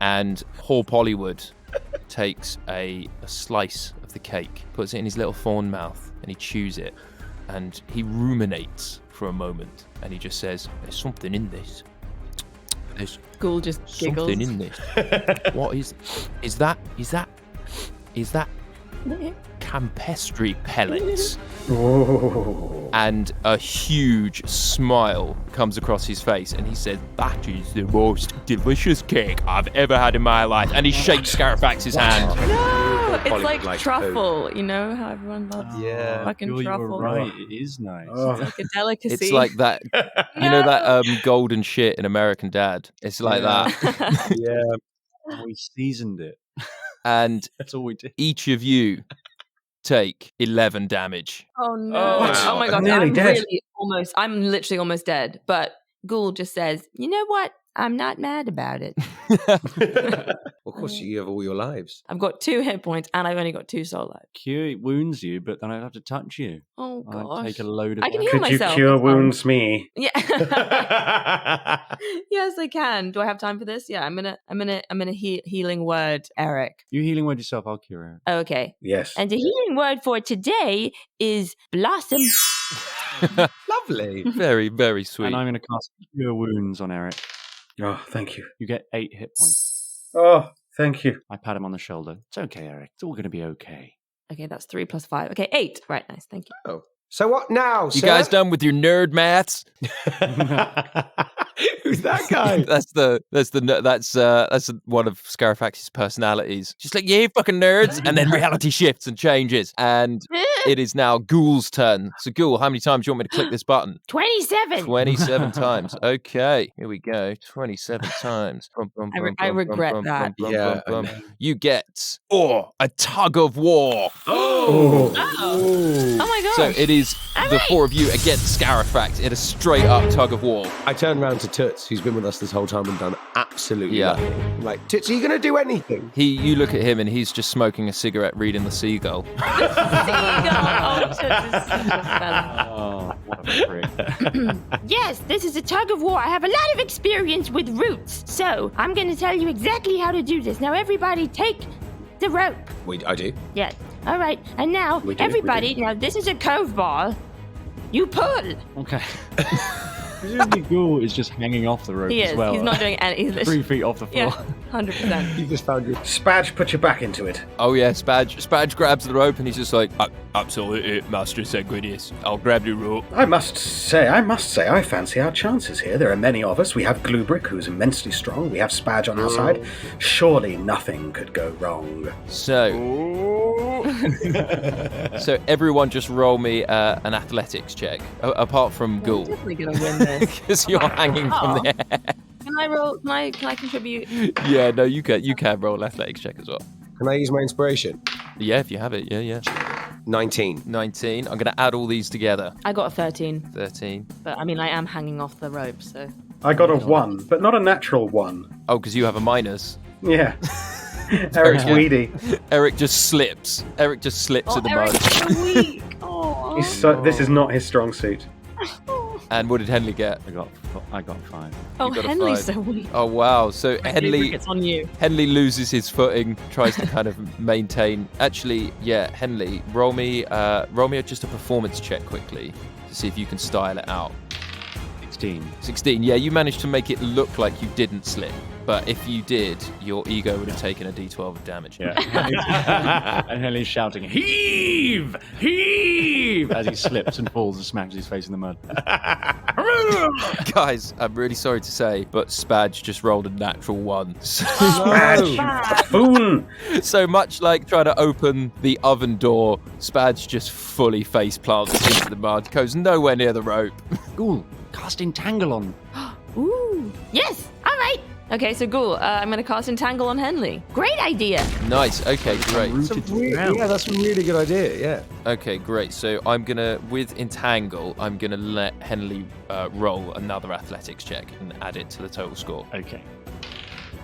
S4: And Hall Pollywood takes a slice of the cake, puts it in his little fawn mouth, and he chews it. And he ruminates for a moment, and he just says, "There's something in this. There's
S8: Ghoul just giggles.
S4: something in this. What is that campestry pellets?"
S6: Oh.
S4: And a huge smile comes across his face, and he said, "That is the most delicious cake I've ever had in my life." And he shakes Scarafax's hand.
S8: No, it's
S5: Pollywood
S8: like truffle. You know how everyone loves fucking
S7: Sure, you
S8: truffle.
S7: were right. It is nice.
S8: It's like a delicacy.
S4: It's like that, that golden shit in American Dad. It's like that.
S5: Yeah.
S7: We seasoned it.
S4: And
S7: That's all we did.
S4: each of you take 11 damage.
S8: Oh no!
S5: Oh,
S8: Oh my god!
S6: nearly
S8: I'm
S6: dead.
S8: really almost. I'm literally almost dead. But Ghoul just says, "You know what? I'm not mad about it.
S5: Of course, you have all your lives.
S8: I've got 2 hit points and I've only got 2 soul life."
S7: Cure wounds you, but then I'd have to touch you.
S8: Oh
S7: I'd
S8: gosh!
S7: take a load of
S8: I can
S7: damage.
S8: heal
S6: Could you
S8: myself.
S6: cure
S8: It's fine.
S6: wounds me?
S8: Yeah. Yes, I can. Do I have time for this? Yeah, I'm gonna healing word, Eric.
S7: You healing word yourself, I'll cure it.
S8: Oh, okay.
S6: Yes.
S9: And the healing word for today is blossom.
S5: Lovely.
S4: Very, very sweet.
S7: And I'm going to cast Cure Wounds on Eric.
S6: Oh, thank you.
S7: You get 8 hit points.
S6: Oh, thank you.
S7: I pat him on the shoulder. It's okay, Eric. It's all going to be okay.
S8: Okay, that's 3 plus 5. Okay, 8. Right, nice. Thank you.
S5: Oh. So what now,
S4: You
S5: sir?
S4: guys done with your nerd maths?
S5: Who's that guy?
S4: That's one of Scarafax's personalities. Just like, yeah, fucking nerds, and then reality shifts and changes, and it is now Ghoul's turn. So Ghoul, how many times do you want me to click this button?
S9: 27.
S4: 27 times. Okay, here we go. 27 times.
S8: I regret that.
S5: Yeah, I know.
S4: You get a tug of war.
S8: Oh my gosh.
S4: So it is the 4 of you against Scarafax in a straight up tug of war.
S5: I turn around to Toots, who's been with us this whole time and done absolutely
S4: Yeah.
S5: nothing. I'm like, Toots, are you going to do anything?
S4: You look at him and he's just smoking a cigarette, reading The Seagull.
S8: Oh, Toots is such a fella.
S7: Oh, what a prick.
S9: Yes, this is a tug of war. I have a lot of experience with roots. So I'm going to tell you exactly how to do this. Now, everybody take the rope.
S5: I do.
S9: Yes. All right. And now,
S5: We do,
S9: everybody, now this is a curveball. You pull.
S7: Okay. Presumably Ghoul is just hanging off the rope
S8: He
S7: as
S8: is.
S7: well.
S8: He's not doing any. He's
S7: 3 feet off the floor.
S8: Yeah, 100%.
S5: You just found your.
S6: Spadge, put your back into it.
S4: Oh yeah, Spadge grabs the rope and he's just like, absolutely, Master Sanguinius. I'll grab the rope.
S6: I must say, I fancy our chances here. There are many of us. We have Glubrick, who's immensely strong. We have Spadge on our side. Surely nothing could go wrong.
S4: So everyone just roll me an athletics check, apart from
S8: I'm
S4: Ghoul,
S8: definitely gonna win this.
S4: because you're hanging from the air.
S8: Can I roll? Can I contribute?
S4: Yeah, no, you can roll an athletics check as well.
S5: Can I use my inspiration?
S4: Yeah, if you have it. Yeah.
S5: 19.
S4: 19. I'm going to add all these together.
S8: I got a 13,
S4: 13.
S8: but I mean, I am hanging off the rope, so.
S6: I got a 1, but not a natural 1.
S4: Oh, because you have a minus.
S6: Yeah. Eric's weedy.
S4: Eric just slips. Eric just slips in the mud.
S8: Eric's so weak. Oh.
S6: This is not his strong suit.
S4: And what did Henley get?
S7: I got 5.
S8: Oh,
S4: got a
S8: Henley's
S4: 5.
S8: so weak.
S4: Oh, wow. So Henley
S8: It's on you.
S4: loses his footing, tries to kind of maintain. Actually, yeah, Henley, roll me just a performance check quickly to see if you can style it out.
S7: 16.
S4: 16. Yeah, you managed to make it look like you didn't slip. But if you did, your ego would have taken a d12 of damage.
S7: Yeah. And Henley's shouting, "Heave! Heave!" as he slips and falls and smacks his face in the mud.
S4: Guys, I'm really sorry to say, but Spadge just rolled a natural 1.
S6: Spadge! Boon!
S4: So much like trying to open the oven door, Spadge just fully face plants into the mud, goes nowhere near the rope.
S7: Ghoul, cast Entangle on.
S8: Ooh. Yes. All right. Okay, so Ghoul, I'm going to cast Entangle on Henley.
S9: Great idea.
S4: Nice, okay, great.
S7: Rooted to the ground.
S5: Yeah, that's a really good idea. Yeah.
S4: Okay, great. So I'm gonna, with Entangle, I'm gonna let Henley roll another athletics check and add it to the total score.
S7: Okay.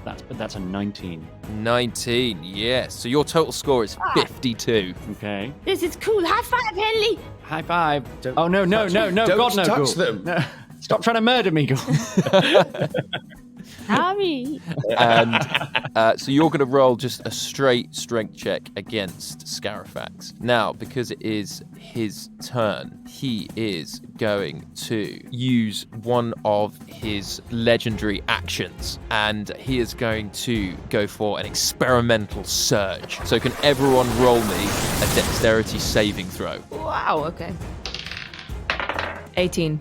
S7: That's a 19.
S4: 19, yes. So your total score is 52.
S7: Okay.
S9: This is cool. High five, Henley.
S7: High 5. Oh, no,
S5: Don't
S7: God, no,
S5: touch
S7: Ghoul.
S5: them.
S7: No. Stop trying to murder me, Ghoul.
S9: Sorry.
S4: And so you're going to roll just a straight strength check against Scarafax. Now, because it is his turn, he is going to use one of his legendary actions, and he is going to go for an experimental surge. So can everyone roll me a dexterity saving throw?
S8: Wow, okay. 18.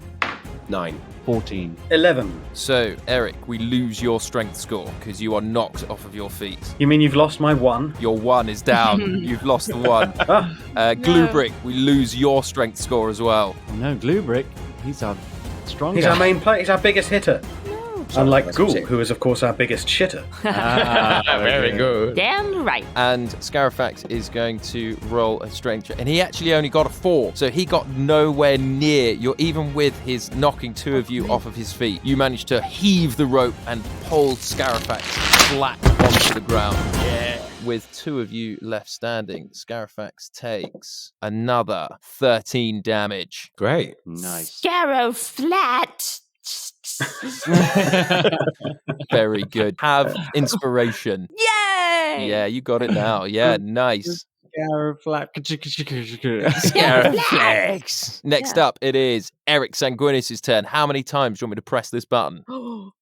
S5: 9.
S7: 14.
S6: 11.
S4: So, Eric, we lose your strength score because you are knocked off of your feet.
S6: You mean you've lost my 1?
S4: Your 1 is down. You've lost the 1. Glubrick, we lose your strength score as well.
S7: Oh, no, Glubrick. He's our strong
S6: He's
S7: guy.
S6: our main player. He's our biggest hitter. Unlike
S5: that's
S6: Ghoul,
S5: sick.
S6: who is, of course, our biggest shitter.
S5: Very good.
S9: Damn right.
S4: And Scarafax is going to roll a strength check. And he actually only got a 4. So he got nowhere near. You're even with his knocking 2 of you off of his feet. You managed to heave the rope and pull Scarafax flat onto the ground. Yeah. With 2 of you left standing, Scarafax takes another 13 damage.
S5: Great.
S7: Nice.
S9: Scarrow flat.
S4: Very good. Have inspiration.
S8: Yay!
S4: Yeah, you got it now. Yeah, nice. Scarafax. Next up, it is Eric Sanguinius' turn. How many times do you want me to press this button?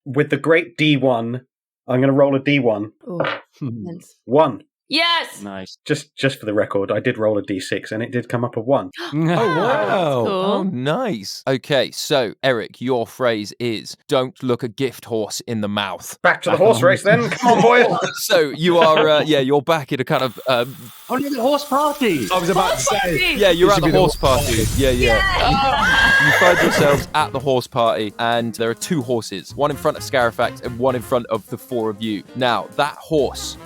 S6: With the great D1, I'm going to roll a D1.
S8: Oh, nice.
S6: 1.
S8: Yes!
S7: Nice.
S6: Just for the record, I did roll a D6 and it did come up a 1.
S5: Oh, wow.
S8: Cool.
S4: Oh, nice. Okay, so Eric, your phrase is "Don't look a gift horse in the mouth."
S6: Back to the horse race then. Come on, boy.
S4: So you are, you're back in a kind of,
S7: Only the horse party.
S5: I was about to say.
S4: yeah, you're
S5: It
S4: at
S5: should
S4: the
S5: be the
S4: horse
S5: horse
S4: party. Yeah. You find yourselves at the horse party, and there are 2 horses, one in front of Scarafax and one in front of the 4 of you. Now,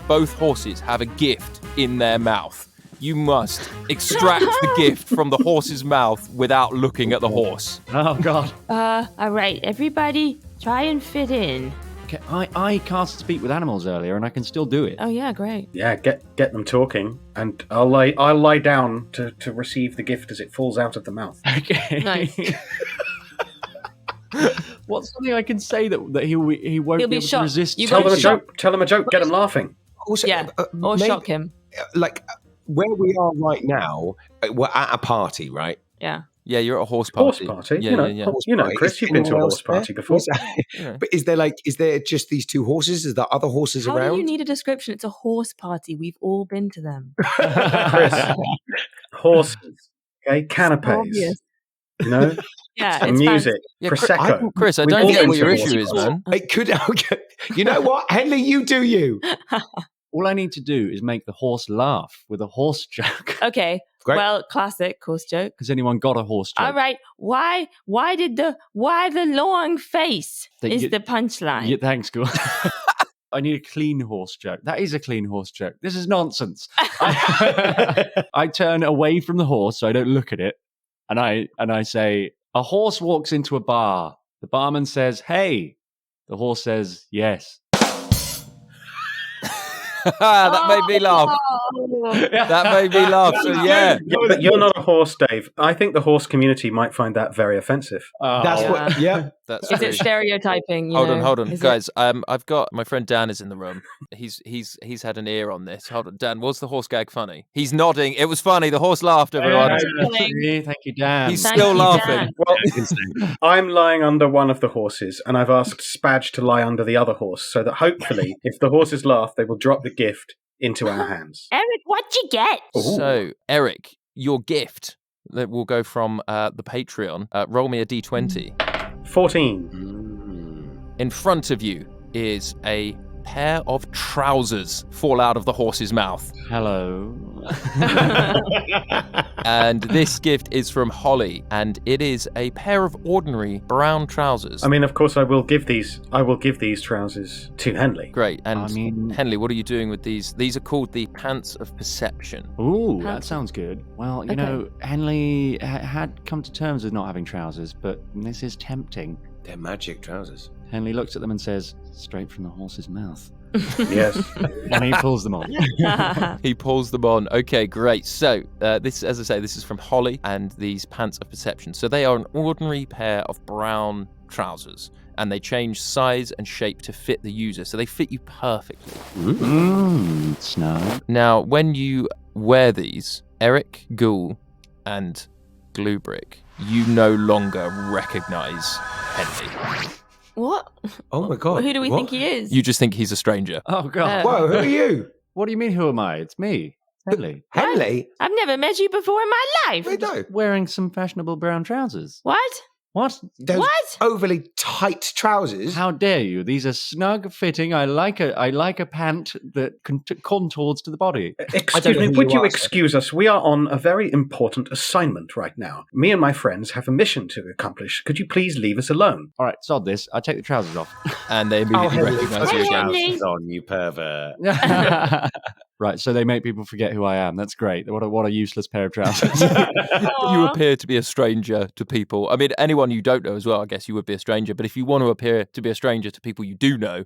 S4: both horses have a gift in their mouth. You must extract the gift from the horse's mouth without looking at the horse.
S7: Oh, God.
S9: All right, everybody, try and fit in.
S7: Okay, I cast Speak with Animals earlier, and I can still do it.
S8: Oh, yeah, great.
S6: Yeah, get them talking, and I'll lie down to receive the gift as it falls out of the mouth.
S7: Okay.
S8: Nice.
S7: What's something I can say that he won't
S8: He'll
S7: be
S8: be
S7: able
S8: shocked.
S7: to resist?
S8: You
S6: Tell them a
S8: won't shock-
S6: joke. Tell them a joke. Get them laughing.
S5: Also,
S8: Yeah, or
S5: maybe-
S8: shock him.
S5: Like, where we are right now, we're at a party, right?
S8: Yeah.
S4: Yeah, you're at a horse party.
S6: Horse party?
S4: Yeah,
S6: you know,
S5: Right.
S6: Chris,
S5: Is
S6: you've been to a
S5: anyone
S6: horse
S5: else there?
S6: party before.
S4: Yeah.
S5: But is there just these two horses? Is there other horses
S8: How
S5: around?
S8: do you need a description? It's a horse party. We've all been to them.
S6: Chris, horses, okay, canapes,
S8: Obvious.
S6: you know,
S8: Yeah,
S6: some
S8: it's
S6: music,
S4: Yeah,
S6: prosecco.
S4: Chris, I
S6: We've
S4: don't
S6: all
S4: get
S6: been
S4: what
S6: to
S4: your
S6: a
S4: issue
S6: horse
S4: is,
S6: party.
S4: man.
S5: It could. Okay. You know what, Henley? You do you.
S7: All I need to do is make the horse laugh with a horse joke.
S8: Okay.
S5: Great.
S8: Well, classic horse joke.
S7: Has anyone got a horse joke?
S9: All right. Why the long face
S7: That
S9: is
S7: you-
S9: the punchline?
S7: Yeah, thanks, Ghoul. I need a clean horse joke. That is a clean horse joke. This is nonsense. I turn away from the horse so I don't look at it, and I say, a horse walks into a bar. The barman says, "Hey." The horse says, "Yes."
S4: That made me laugh. That made me laugh. So yeah.
S6: Yeah, but you're not a horse, Dave. I think the horse community might find that very offensive.
S5: That's
S8: Yeah.
S5: what. Yeah.
S4: That's
S8: Is
S4: true.
S8: it stereotyping? You
S4: Hold
S8: know?
S4: on,
S8: Is it-
S4: guys. I've got my friend Dan is in the room. He's had an ear on this. Hold on, Dan. Was the horse gag funny? He's nodding. It was funny. The horse laughed. Everyone.
S7: Thank you, Dan.
S4: He's
S8: Thank
S4: still
S8: you,
S4: laughing.
S8: Dan.
S6: I'm lying under one of the horses, and I've asked Spadge to lie under the other horse, so that hopefully, if the horses laugh, they will drop the gift into our hands.
S9: Eric, what'd you get?
S4: So Eric, your gift that will go from the Patreon. Roll me a d20.
S6: 14.
S4: In front of you is a pair of trousers fall out of the horse's mouth.
S7: Hello.
S4: And this gift is from Holly, and it is a pair of ordinary brown trousers.
S6: I mean, of course, I will give these trousers to Henley.
S4: Great. And
S7: I mean-
S4: Henley, what are you doing with these? These are called the Pants of Perception.
S7: Ooh,
S8: How-
S7: that sounds good. Well, you
S8: Okay.
S7: know, Henley had come to terms with not having trousers, but this is tempting.
S5: They're magic trousers.
S7: Henley looks at them and says, "Straight from the horse's mouth."
S6: Yes.
S7: And he pulls them on.
S4: He pulls them on. Okay, great. So this, as I say, this is from Holly and these Pants of Perception. So they are an ordinary pair of brown trousers, and they change size and shape to fit the user. So they fit you perfectly.
S7: Snug.
S4: Now, when you wear these, Eric, Ghoul, and Gluebrick, you no longer recognize Henley.
S8: What?
S5: Oh my god.
S8: Who do we
S5: What?
S8: think he is?
S4: You just think he's a stranger.
S7: Oh, God.
S5: Whoa, who are you?
S7: What do you mean, who am I? It's me, Henley.
S5: Henley?
S9: I've never met you before in my life.
S5: Wait, no.
S7: Wearing some fashionable brown trousers.
S9: What?
S7: What?
S5: Those
S9: What?
S5: overly tight trousers.
S7: How dare you? These are snug fitting. I like a pant that contours to the body.
S6: Excuse
S5: know
S6: me,
S5: who
S6: would
S5: you
S6: you
S5: are, sir.
S6: excuse us? We are on a very important assignment right now. Me and my friends have a mission to accomplish. Could you please leave us alone?
S7: All right, sod this. I take the trousers off.
S4: And they immediately
S5: Henley,
S4: recognize
S5: put
S4: you
S5: your
S4: again.
S9: Henley.
S5: trousers on, you pervert.
S7: Right, so they make people forget who I am. That's great. What a useless pair of trousers.
S4: You
S9: Aw.
S4: appear to be a stranger to people. I mean, anyone you don't know as well, I guess you would be a stranger. But if you want to appear to be a stranger to people you do know,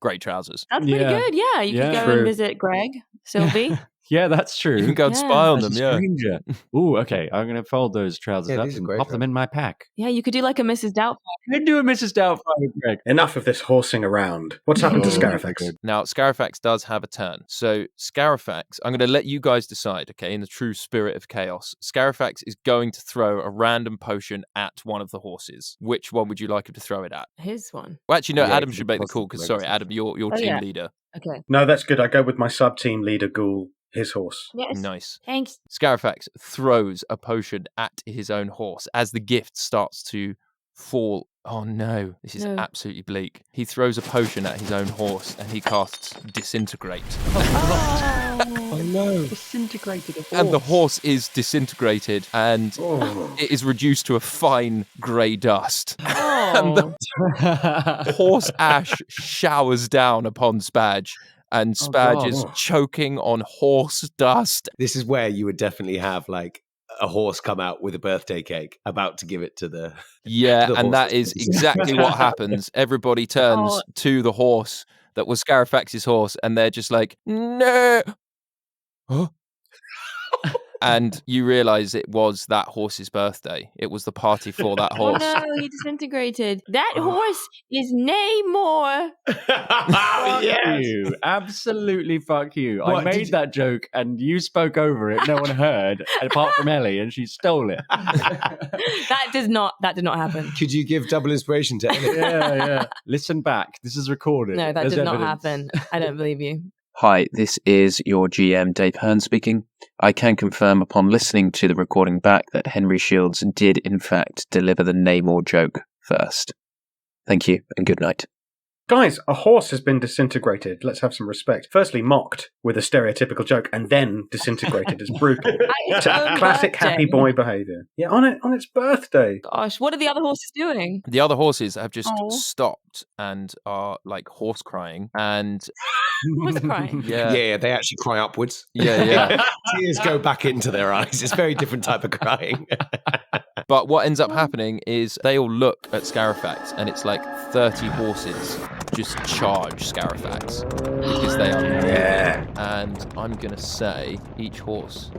S4: great trousers.
S8: That's pretty
S7: Yeah.
S8: good. Yeah, you
S7: Yeah.
S8: could go
S7: True.
S8: and visit Greg, Sylvie.
S7: Yeah, that's true.
S4: You can go and
S8: Yeah.
S4: spy on
S7: As
S4: them,
S7: a
S4: yeah.
S7: stranger. Ooh, okay. I'm going to fold those trousers
S5: Yeah,
S7: up
S5: these are
S7: and
S5: great
S7: pop them in my pack.
S8: Yeah, you could do like a Mrs. Doubtfire.
S7: I do a Mrs. Doubtfire with Greg.
S6: Enough of this horsing around. What's happened to
S7: Oh,
S6: Scarafax?
S7: good.
S4: Now, Scarafax does have a turn. So, Scarafax, I'm going to let you guys decide, okay, in the true spirit of chaos. Scarafax is going to throw a random potion at one of the horses. Which one would you like him to throw it at?
S8: His one.
S4: Well, actually, no,
S5: Yeah,
S4: Adam
S5: it's
S4: should make the
S5: impossible
S4: call because,
S5: to
S4: sorry,
S5: make
S4: Adam, you're
S8: Oh,
S4: team
S8: yeah.
S4: leader.
S8: Okay.
S6: No, that's good. I go with my sub-team leader, Ghoul, his horse.
S9: Yes.
S4: Nice.
S9: Thanks.
S4: Scarafax throws a potion at his own horse as the gift starts to fall. Oh no, this is
S8: No.
S4: absolutely bleak. He throws a potion at his own horse and he casts Disintegrate.
S5: Oh no.
S7: Disintegrated a horse.
S4: And the horse is disintegrated and
S6: Oh.
S4: it is reduced to a fine grey dust. And
S8: Oh.
S4: the horse ash showers down upon Spadge. And
S7: Oh,
S4: Spadge
S7: God.
S4: is choking on horse dust.
S5: This is where you would definitely have like a horse come out with a birthday cake about to give it to the
S4: Yeah,
S5: The
S4: and that
S5: horse.
S4: is exactly what happens. Everybody turns
S8: Oh.
S4: to the horse that was Scarafax's horse, and they're just like, no. Huh? and you realise it was that horse's birthday. It was the party for that horse.
S8: Oh no, he disintegrated. That horse is nay more.
S6: Oh,
S7: Fuck you. Absolutely fuck you. I
S5: What, did
S7: made
S5: you-
S7: that joke and you spoke over it. No one heard, apart from Ellie, and she stole it.
S8: That did not happen.
S5: Could you give double inspiration to Elliot?
S7: Yeah. Listen back. This is recorded.
S8: No, that
S7: There's
S8: did not
S7: evidence.
S8: happen. I don't believe you.
S10: Hi, this is your GM, Dave Hearn speaking. I can confirm upon listening to the recording back that Henry Shields did in fact deliver the name or joke first. Thank you and good night.
S6: Guys, a horse has been disintegrated. Let's have some respect. Firstly, mocked with a stereotypical joke, and then disintegrated as brutal.
S8: Its own
S6: Classic
S8: birthday.
S6: happy boy behaviour. Yeah, on its birthday.
S8: Gosh, what are the other horses doing?
S4: The other horses have just
S8: Oh.
S4: stopped and are like horse crying. And
S8: Who's crying?
S5: Yeah, they actually cry upwards.
S4: yeah.
S5: Tears go back into their eyes. It's a very different type of crying.
S4: But what ends up happening is they all look at Scarafax, and it's like 30 horses just charge Scarafax because they are.
S6: Yeah.
S4: And I'm gonna say each horse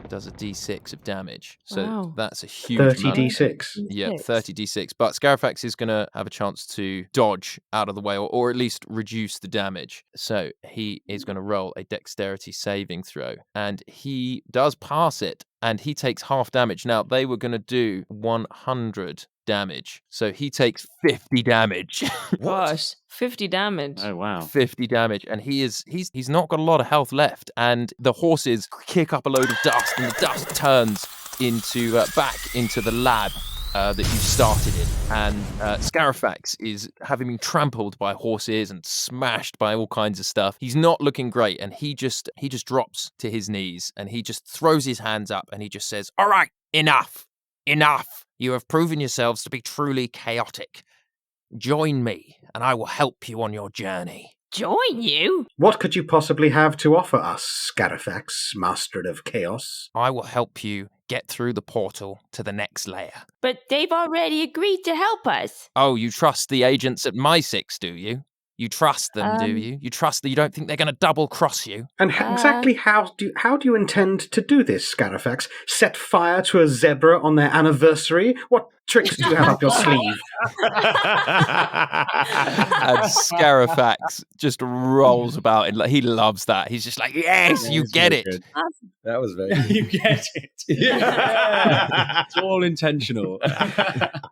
S4: does a d6 of damage. So
S8: Wow.
S4: that's a huge
S6: 30
S4: amount.
S6: d6.
S4: Yeah,
S8: Six.
S4: 30 d6. But Scarafax is going to have a chance to dodge out of the way or at least reduce the damage. So he is going to roll a dexterity saving throw. And he does pass it. And he takes half damage. Now, they were going to do 100 damage. So he takes 50 damage.
S8: Gosh, 50 damage.
S7: Oh, wow.
S4: 50 damage, and he's not got a lot of health left, and the horses kick up a load of dust, and the dust turns into back into the lab that you started in, and Scarafax is having been trampled by horses and smashed by all kinds of stuff. He's not looking great, and he just drops to his knees, and he just throws his hands up, and he just says, "All right, enough. You have proven yourselves to be truly chaotic. Join me, and I will help you on your journey."
S9: Join you?
S6: What could you possibly have to offer us, Scarafax, master of chaos?
S4: I will help you get through the portal to the next layer.
S9: But they've already agreed to help us.
S4: Oh, you trust the agents at My6, do you? You trust them, do you? You trust that you don't think they're going to double cross you?
S6: And exactly how do you intend to do this, Scarafax? Set fire to a zebra on their anniversary? What tricks do you have up your sleeve?
S4: And Scarafax just rolls about and he loves that. He's just like, yes, you get it.
S5: That was very
S7: You get it. Yeah. It's all intentional.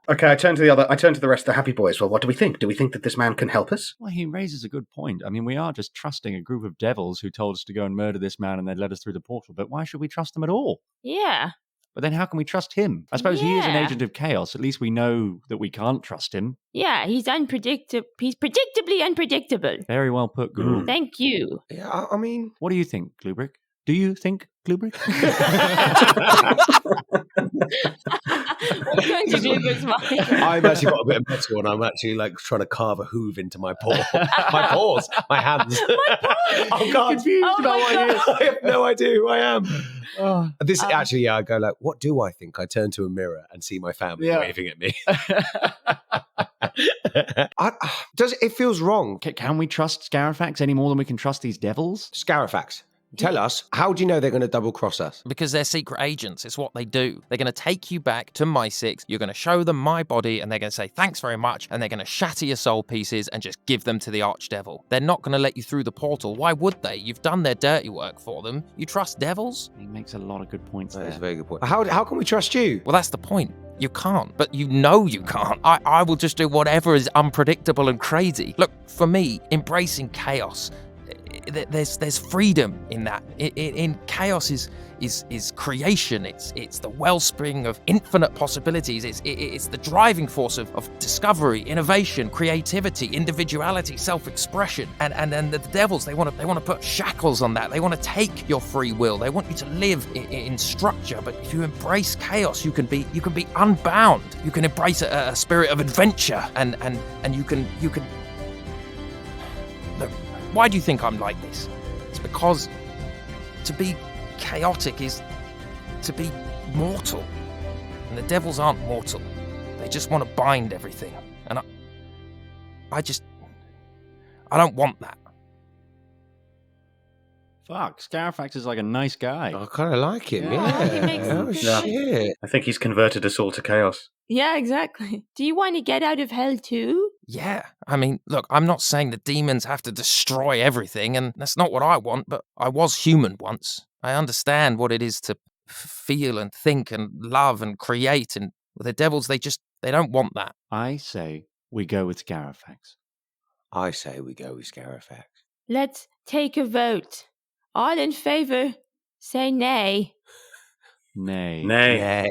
S6: Okay, I turn to the rest of the happy boys. Well, what do we think? Do we think that this man can help us?
S7: Well, he raises a good point. I mean, we are just trusting a group of devils who told us to go and murder this man and then led us through the portal. But why should we trust them at all?
S9: Yeah.
S7: But then how can we trust him? I suppose he is an
S9: Yeah.
S7: agent of chaos. At least we know that we can't trust him.
S9: Yeah, he's unpredictable. He's predictably unpredictable.
S7: Very well put, Guru.
S9: Thank you.
S5: Yeah, I mean,
S7: What do you think, Glubrick? Do you think, Glubrick?
S8: What's going to Glubrick's mind?
S5: I've actually got a bit of metal and I'm actually like trying to carve a hoof into my paw. My paws, my hands. Oh God.
S7: Confused
S8: Oh
S7: about
S8: my
S7: what it is.
S5: I have no idea who I am.
S7: Oh.
S5: This actually, I go like, what do I think? I turn to a mirror and see my family
S7: Yeah.
S5: waving at me. It feels wrong.
S7: Can we trust Scarafax any more than we can trust these devils?
S5: Scarafax, tell us, how do you know they're going to double cross us?
S4: Because they're secret agents. It's what they do. They're going to take you back to My6. You're going to show them my body, and they're going to say, thanks very much, and they're going to shatter your soul pieces and just give them to the Archdevil. They're not going to let you through the portal. Why would they? You've done their dirty work for them. You trust devils?
S7: He makes a lot of good points
S5: That is a
S7: there.
S5: very good point. How can we trust you?
S4: Well, that's the point. You can't, but you know you can't. I will just do whatever is unpredictable and crazy. Look, for me, embracing chaos, there's freedom in that. In chaos is creation. It's the wellspring of infinite possibilities. It's the driving force of discovery, innovation, creativity, individuality, self-expression. And then the devils, they want to put shackles on that. They want to take your free will. They want you to live in structure. But if you embrace chaos, you can be unbound. You can embrace a spirit of adventure, and you can. Look, why do you think I'm like this? It's because to be chaotic is to be mortal. And the devils aren't mortal. They just want to bind everything. And I don't want that.
S7: Fuck, Scarafax is like a nice guy.
S5: I kind of like him,
S8: Yeah.
S5: yeah.
S8: He makes some
S5: Oh,
S8: good
S5: shit.
S6: I think he's converted us all to chaos.
S8: Yeah, exactly.
S9: Do you want to get out of hell too?
S4: Yeah, I mean, look, I'm not saying the demons have to destroy everything, and that's not what I want, but I was human once. I understand what it is to feel and think and love and create, and the devils, they don't want that.
S7: I say we go with Scarafax.
S5: I say we go with Scarafax.
S9: Let's take a vote. All in favor, say nay.
S7: Nay.
S6: Nay.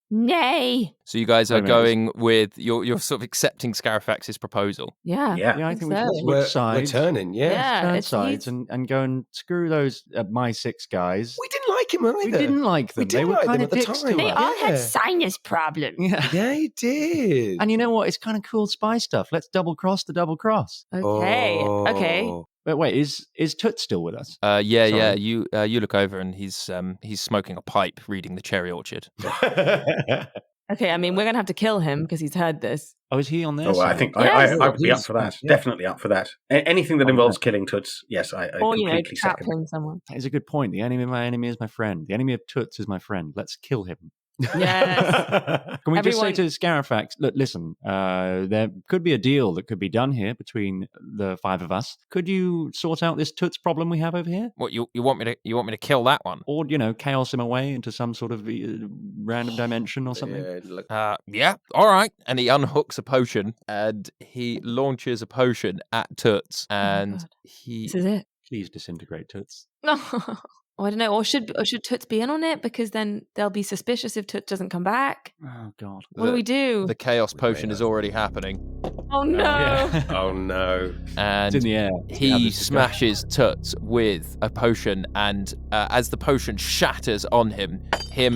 S9: Nay.
S4: So you guys
S7: Wait
S4: are
S7: a minute.
S4: going with, you're sort of accepting Scarafax's proposal.
S8: Yeah.
S6: Yeah.
S7: Yeah, I think we
S8: so.
S7: should switch
S5: We're
S7: sides.
S5: turning, yeah.
S8: Yeah.
S7: Turn
S8: it's-
S7: sides
S8: he's-
S7: and go and screw those my 6 guys.
S5: We didn't like him either.
S7: We didn't like them.
S5: We
S7: They
S5: didn't
S7: were
S5: like
S7: kind
S5: them
S7: of
S5: at the
S7: dicks
S5: time.
S7: to
S9: They
S7: us.
S9: all had
S5: Yeah.
S9: sinus problems.
S7: Yeah.
S5: Yeah, he did.
S7: And you know what? It's kind of cool spy stuff. Let's double cross the double cross.
S8: Okay. Okay.
S5: Oh.
S7: But wait, is Toots still with us?
S4: Yeah.
S7: Sorry.
S4: You look over and he's smoking a pipe, reading The Cherry Orchard.
S8: Okay. I mean, we're gonna have to kill him because he's heard this.
S7: Oh, is he on there?
S6: Oh, I think
S8: Yes.
S6: I would be up for that.
S5: Yeah.
S6: Definitely up for that. Anything that involves killing Toots, yes, I
S8: Or
S6: completely
S8: trap
S6: second.
S8: him someone.
S7: That is a good point. The enemy of my enemy is my friend. The enemy of Toots is my friend. Let's kill him.
S8: Yes.
S7: Can we just say
S8: Everyone-
S7: to Scarafax, look, listen, there could be a deal that could be done here between the 5 of us. Could you sort out this Toots problem we have over here?
S4: What you want me to kill that one?
S7: Or, chaos him away into some sort of random dimension or something?
S5: Yeah, look.
S4: Yeah, all right. And he unhooks a potion and he launches a potion at Toots, and
S8: God.
S4: he
S8: This is it.
S7: Please disintegrate Toots.
S8: No. Oh, I don't know. Or should Toots be in on it? Because then they'll be suspicious if Toots doesn't come back.
S7: Oh, God.
S8: What do we do?
S4: the chaos
S5: We
S4: potion
S5: may
S4: is
S5: not.
S4: already happening,
S8: Oh no.
S7: Yeah.
S5: Oh, no.
S4: and
S7: It's in the air.
S4: he
S7: Yeah, this is good.
S4: smashes Toots with a potion, and as the potion shatters on him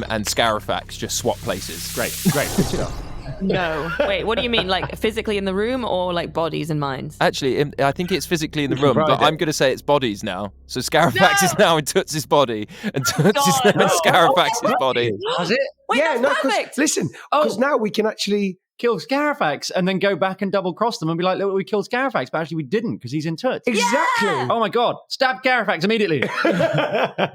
S4: and Scarafax just swap places.
S7: Great, good stuff.
S8: No. Wait, what do you mean? Like physically in the room or like bodies and minds?
S4: Actually, I think it's physically in the
S5: We can
S4: room, but
S5: ride it.
S4: I'm going to say it's bodies now. So Scarafax is now in Toots' body, and Toots is
S8: God,
S4: now in
S8: no.
S4: Scarafax's body.
S7: That's it.
S8: Wait,
S5: yeah,
S8: that's
S5: no, 'cause-
S8: perfect.
S5: listen, because now we can actually.
S7: Kill Scarafax and then go back and double cross them and be like, look, we killed Scarafax, but actually we didn't because he's in Toots.
S5: Exactly.
S7: Oh my God, stab Scarafax immediately.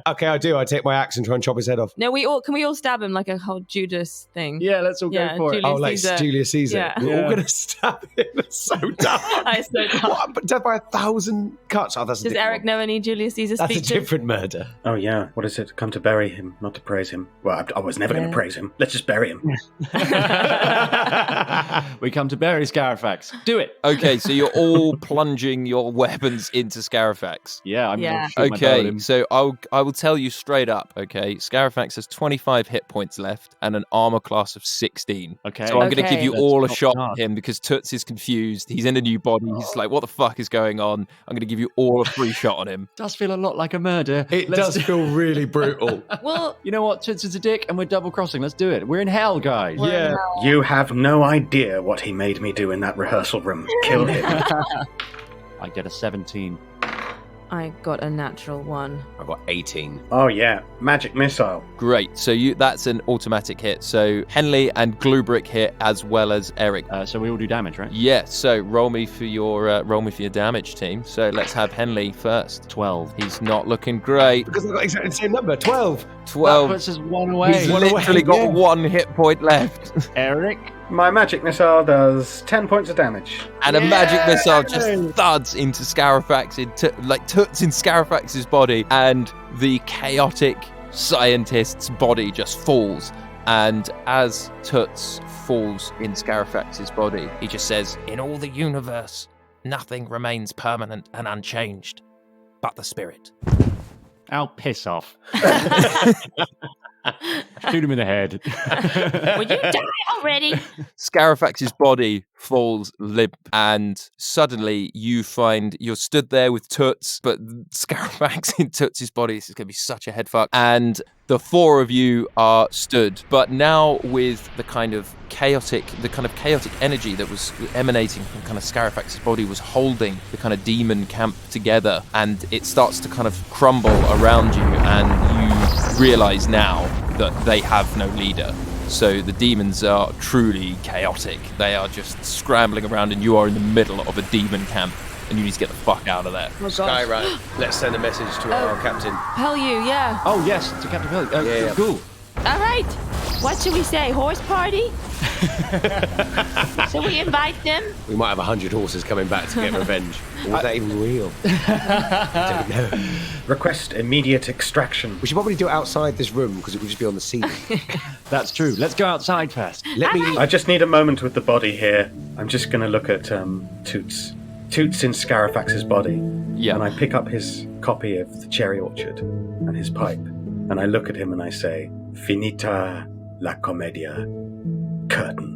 S5: Okay, I do. I take my axe and try and chop his head off.
S8: No, can we all stab him like a whole Judas thing?
S7: Yeah, let's all
S8: Yeah,
S7: go for it.
S8: Julius
S5: Oh, like
S8: Caesar.
S5: Julius Caesar.
S8: Yeah.
S5: We're
S7: Yeah.
S5: all going to stab him. That's so dumb.
S8: That is so dumb.
S5: What? But death by 1,000 cuts? Oh, that's a
S8: Does
S5: different
S8: Eric
S5: one.
S8: know any Julius Caesar
S5: That's a
S8: speeches?
S5: different murder.
S6: Oh yeah, what is it? Come to bury him, not to praise him. Well, I was never going
S8: Yeah.
S6: to praise him. Let's just bury him.
S7: We come to bury Scarafax. Do it.
S4: Okay, so you're all plunging your weapons into Scarafax.
S7: Yeah, I'm
S8: Yeah.
S7: gonna shoot my bow at
S4: Okay,
S7: him.
S4: so I will tell you straight up. Okay, Scarafax has 25 hit points left and an armor class of 16.
S7: Okay.
S4: So I'm going to
S8: Okay.
S4: give you
S7: That's
S4: all a
S7: top
S4: shot
S7: class.
S4: at him because Toots is confused. He's in a new body. He's like, what the fuck is going on? I'm going to give you all a free shot on him.
S7: Does feel a lot like a murder.
S5: It
S7: Let's
S5: does
S7: do-
S5: feel really brutal.
S8: Well,
S7: You know what? Toots is a dick and we're double crossing. Let's do it. We're in hell, guys.
S5: Yeah.
S6: You have no idea what he made me do in that rehearsal room. Kill him.
S7: I get a 17.
S8: I got a natural 1.
S5: I got 18.
S6: Oh yeah, magic missile.
S4: Great. So that's an automatic hit. So Henley and Glubrick hit as well as Eric.
S7: So we all do damage, right?
S4: Yeah. So roll me for your damage, team. So let's have Henley first.
S7: 12.
S4: He's not looking great.
S5: Because I got exactly the same number, 12.
S4: 12.
S7: That puts us one away.
S4: He's
S5: One away,
S4: literally got
S5: yeah.
S4: 1 hit point left.
S7: Eric?
S6: My magic missile does 10 points of damage.
S4: And a magic missile just thuds into Scarafax, Toots in Scarafax's body, and the chaotic scientist's body just falls. And as Toots falls in Scarafax's body, he just says, "In all the universe, nothing remains permanent and unchanged, but the spirit."
S7: I'll piss off. Shoot him in the head.
S9: Will you die already?
S4: Scarafax's body falls limp, and suddenly you find you're stood there with Toots, but Scarafax in Toots' body. This is going to be such a headfuck. And the 4 of you are stood, but now with the kind of chaotic energy that was emanating from kind of Scarafax's body was holding the kind of demon camp together, and it starts to kind of crumble around you, and you realize now that they have no leader. So the demons are truly chaotic. They are just scrambling around, and you are in the middle of a demon camp. and you need to get the fuck out of there.
S5: Skyrite, let's send a message to our captain.
S8: Pellew, yeah.
S7: Oh, yes, to Captain Phil.
S5: Yeah.
S7: Cool.
S9: All right. What should we say? Horse party? Shall we invite them?
S5: We might have 100 horses coming back to get revenge. Or was that even real? I don't know.
S6: Request immediate extraction.
S5: We should probably do it outside this room because it would just be on the ceiling.
S7: That's true. Let's go outside first.
S6: I just need a moment with the body here. I'm just going to look at Toots. Toots in Scarafax's body.
S4: Yeah.
S6: And I pick up his copy of The Cherry Orchard and his pipe. And I look at him and I say, Finita la commedia. Curtain.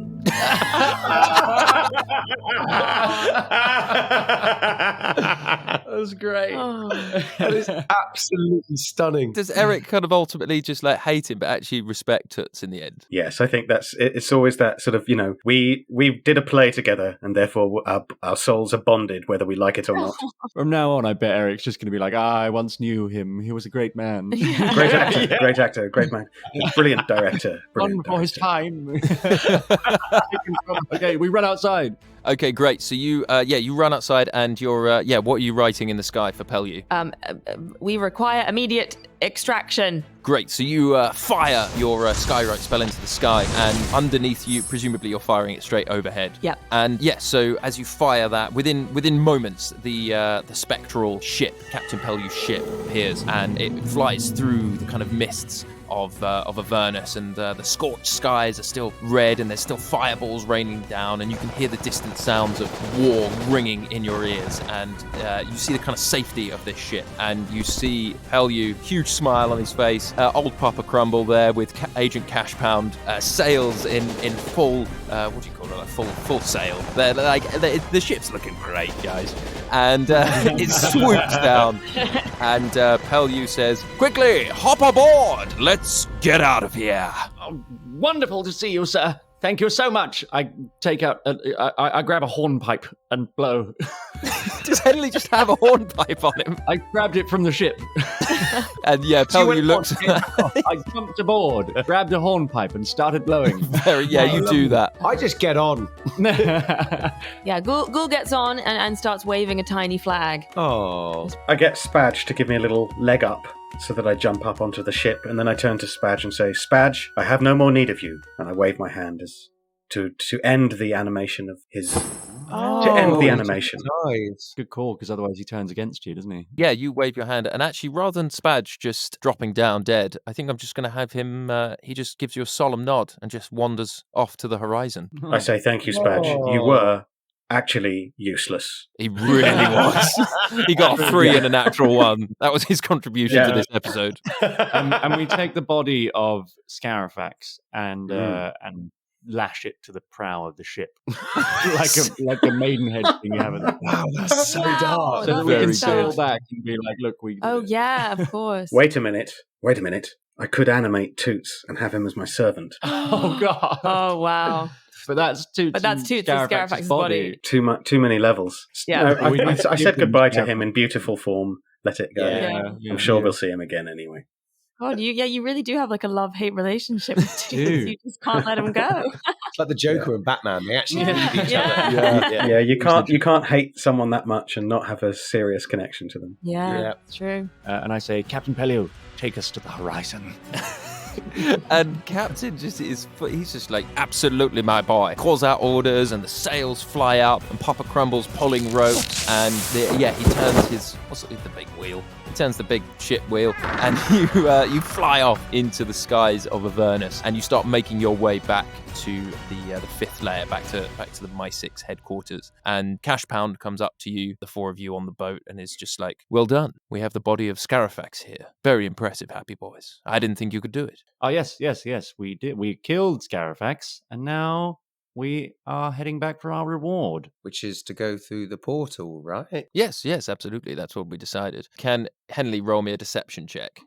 S7: That was great.
S5: That is absolutely stunning.
S4: Does Eric kind of ultimately just like hate him, but actually respect Toots in the end?
S6: Yes, I think it's always that sort of, we did a play together and therefore our souls are bonded whether we like it or not.
S7: From now on, I bet Eric's just going to be like, I once knew him. He was a great man.
S6: Great actor, great man. Brilliant director.
S7: Run for his time. Okay, we run outside.
S4: Okay, great. So you run outside and you're, what are you writing in the sky for Pellew?
S8: We require immediate extraction.
S4: Great. So you fire your Skywrite spell into the sky, and underneath you, presumably you're firing it straight overhead.
S8: Yep.
S4: And so as you fire that, within moments, the spectral ship, Captain Pellew's ship, appears, and it flies through the kind of mists of Avernus, and the scorched skies are still red, and there's still fireballs raining down, and you can hear the distant sounds of war ringing in your ears, and you see the kind of safety of this ship, and you see Pellew, huge smile on his face, old Papa Crumble there with Agent Cash Pound, sails in full, what do you call it, full sail. The ship's looking great, guys, and it swoops down, and Pellew says, "Quickly, hop aboard! Let's get out of here."
S7: Oh, wonderful to see you, sir. Thank you so much. I take out, I grab a hornpipe and blow.
S4: Does Henley just have a hornpipe on him?
S7: I grabbed it from the ship.
S4: And Pellew looks.
S7: I jumped aboard, grabbed a hornpipe, and started blowing.
S4: You do that.
S5: I just get on.
S8: Yeah, Ghoul gets on and starts waving a tiny flag.
S5: Oh.
S6: I get Spadge to give me a little leg up so that I jump up onto the ship, and then I turn to Spadge and say, "Spadge, I have no more need of you." And I wave my hand as to end the animation of his... to end the animation.
S5: Nice.
S7: Good call, because otherwise he turns against you, doesn't he?
S4: Yeah, you wave your hand, and actually, rather than Spadge just dropping down dead, I think I'm just going to have him, he just gives you a solemn nod and just wanders off to the horizon.
S6: I say, "Thank you, Spadge. You were actually useless."
S4: He really was. He got a 3 and a natural 1. That was his contribution to this episode.
S7: And we take the body of Scarafax and lash it to the prow of the ship, like a maidenhead thing you have.
S5: Wow, that's so dark.
S7: So that we can sail back and be like, "Look, we."
S8: Oh yeah, of course.
S6: Wait a minute. I could animate Toots and have him as my servant.
S7: Oh god.
S8: Oh wow.
S7: But that's Toots.
S8: Scarafax's body.
S6: Too many levels.
S8: Yeah.
S6: No, I said goodbye to him in beautiful form. Let it go.
S7: Yeah.
S6: I'm sure we'll see him again anyway.
S8: God, you really do have like a love-hate relationship with Toots. You just can't let him go.
S5: It's like the Joker and Batman. They actually need each
S8: Yeah.
S5: other.
S6: Yeah, you can't hate someone that much and not have a serious connection to them.
S8: Yeah. True.
S7: And I say, "Captain Pellew, take us to the horizon."
S4: And Captain he's just like, "Absolutely, my boy." Calls out orders, and the sails fly up, and Papa Crumble's pulling ropes, and he turns his the big wheel. He turns the big ship wheel, and you fly off into the skies of Avernus, and you start making your way back to the fifth layer, back to the My6 headquarters. And Cash Pound comes up to you, the 4 of you on the boat, and is just like, "Well done. We have the body of Scarafax here. Very impressive, happy boys. I didn't think you could do it."
S7: Oh yes, we did. We killed Scarafax, and now we are heading back for our reward.
S5: Which is to go through the portal, right?
S4: Yes, absolutely. That's what we decided. Can Henley roll me a deception check?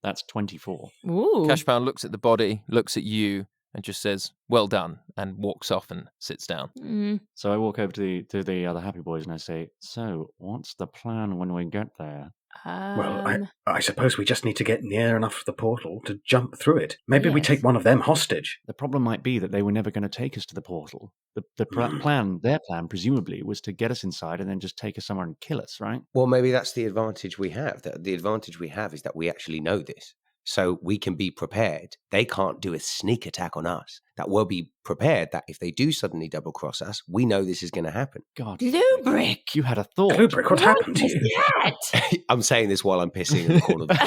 S7: That's 24.
S8: Ooh.
S4: Cash Pound looks at the body, looks at you, and just says, "Well done," and walks off and sits down.
S8: Mm.
S7: So I walk over to the other happy boys and I say, "So, what's the plan when we get there?"
S6: Well, I suppose we just need to get near enough to the portal to jump through it. Maybe we take one of them hostage.
S7: The problem might be that they were never going to take us to the portal. Their plan, presumably, was to get us inside and then just take us somewhere and kill us, right?
S5: Well, maybe that's the advantage we have. The advantage we have is that we actually know this. So we can be prepared. They can't do a sneak attack on us. That we'll be prepared that if they do suddenly double cross us, we know this is going to happen.
S7: God.
S9: Lubric!
S7: You had a thought.
S6: Lubric, what happened to you?
S5: I'm saying this while I'm pissing in the corner of the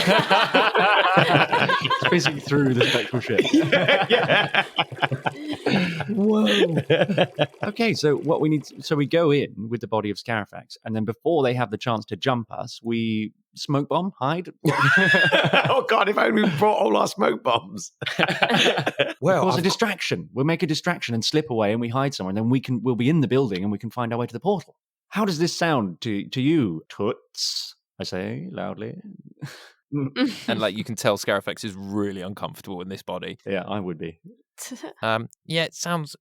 S7: It's pissing through the spectral ship.
S5: Whoa.
S7: Okay, so what we need... So we go in with the body of Scarafax, and then before they have the chance to jump us, we smoke bomb, hide.
S5: Oh, God, if only we brought all our smoke bombs. Well,
S7: cause a distraction. We'll make a distraction and slip away, and we hide somewhere, and then we'll be in the building, and we can find our way to the portal. How does this sound to you, Toots? I say loudly.
S4: And like you can tell Scarafax is really uncomfortable in this body.
S7: Yeah, I would be.
S4: Yeah, it sounds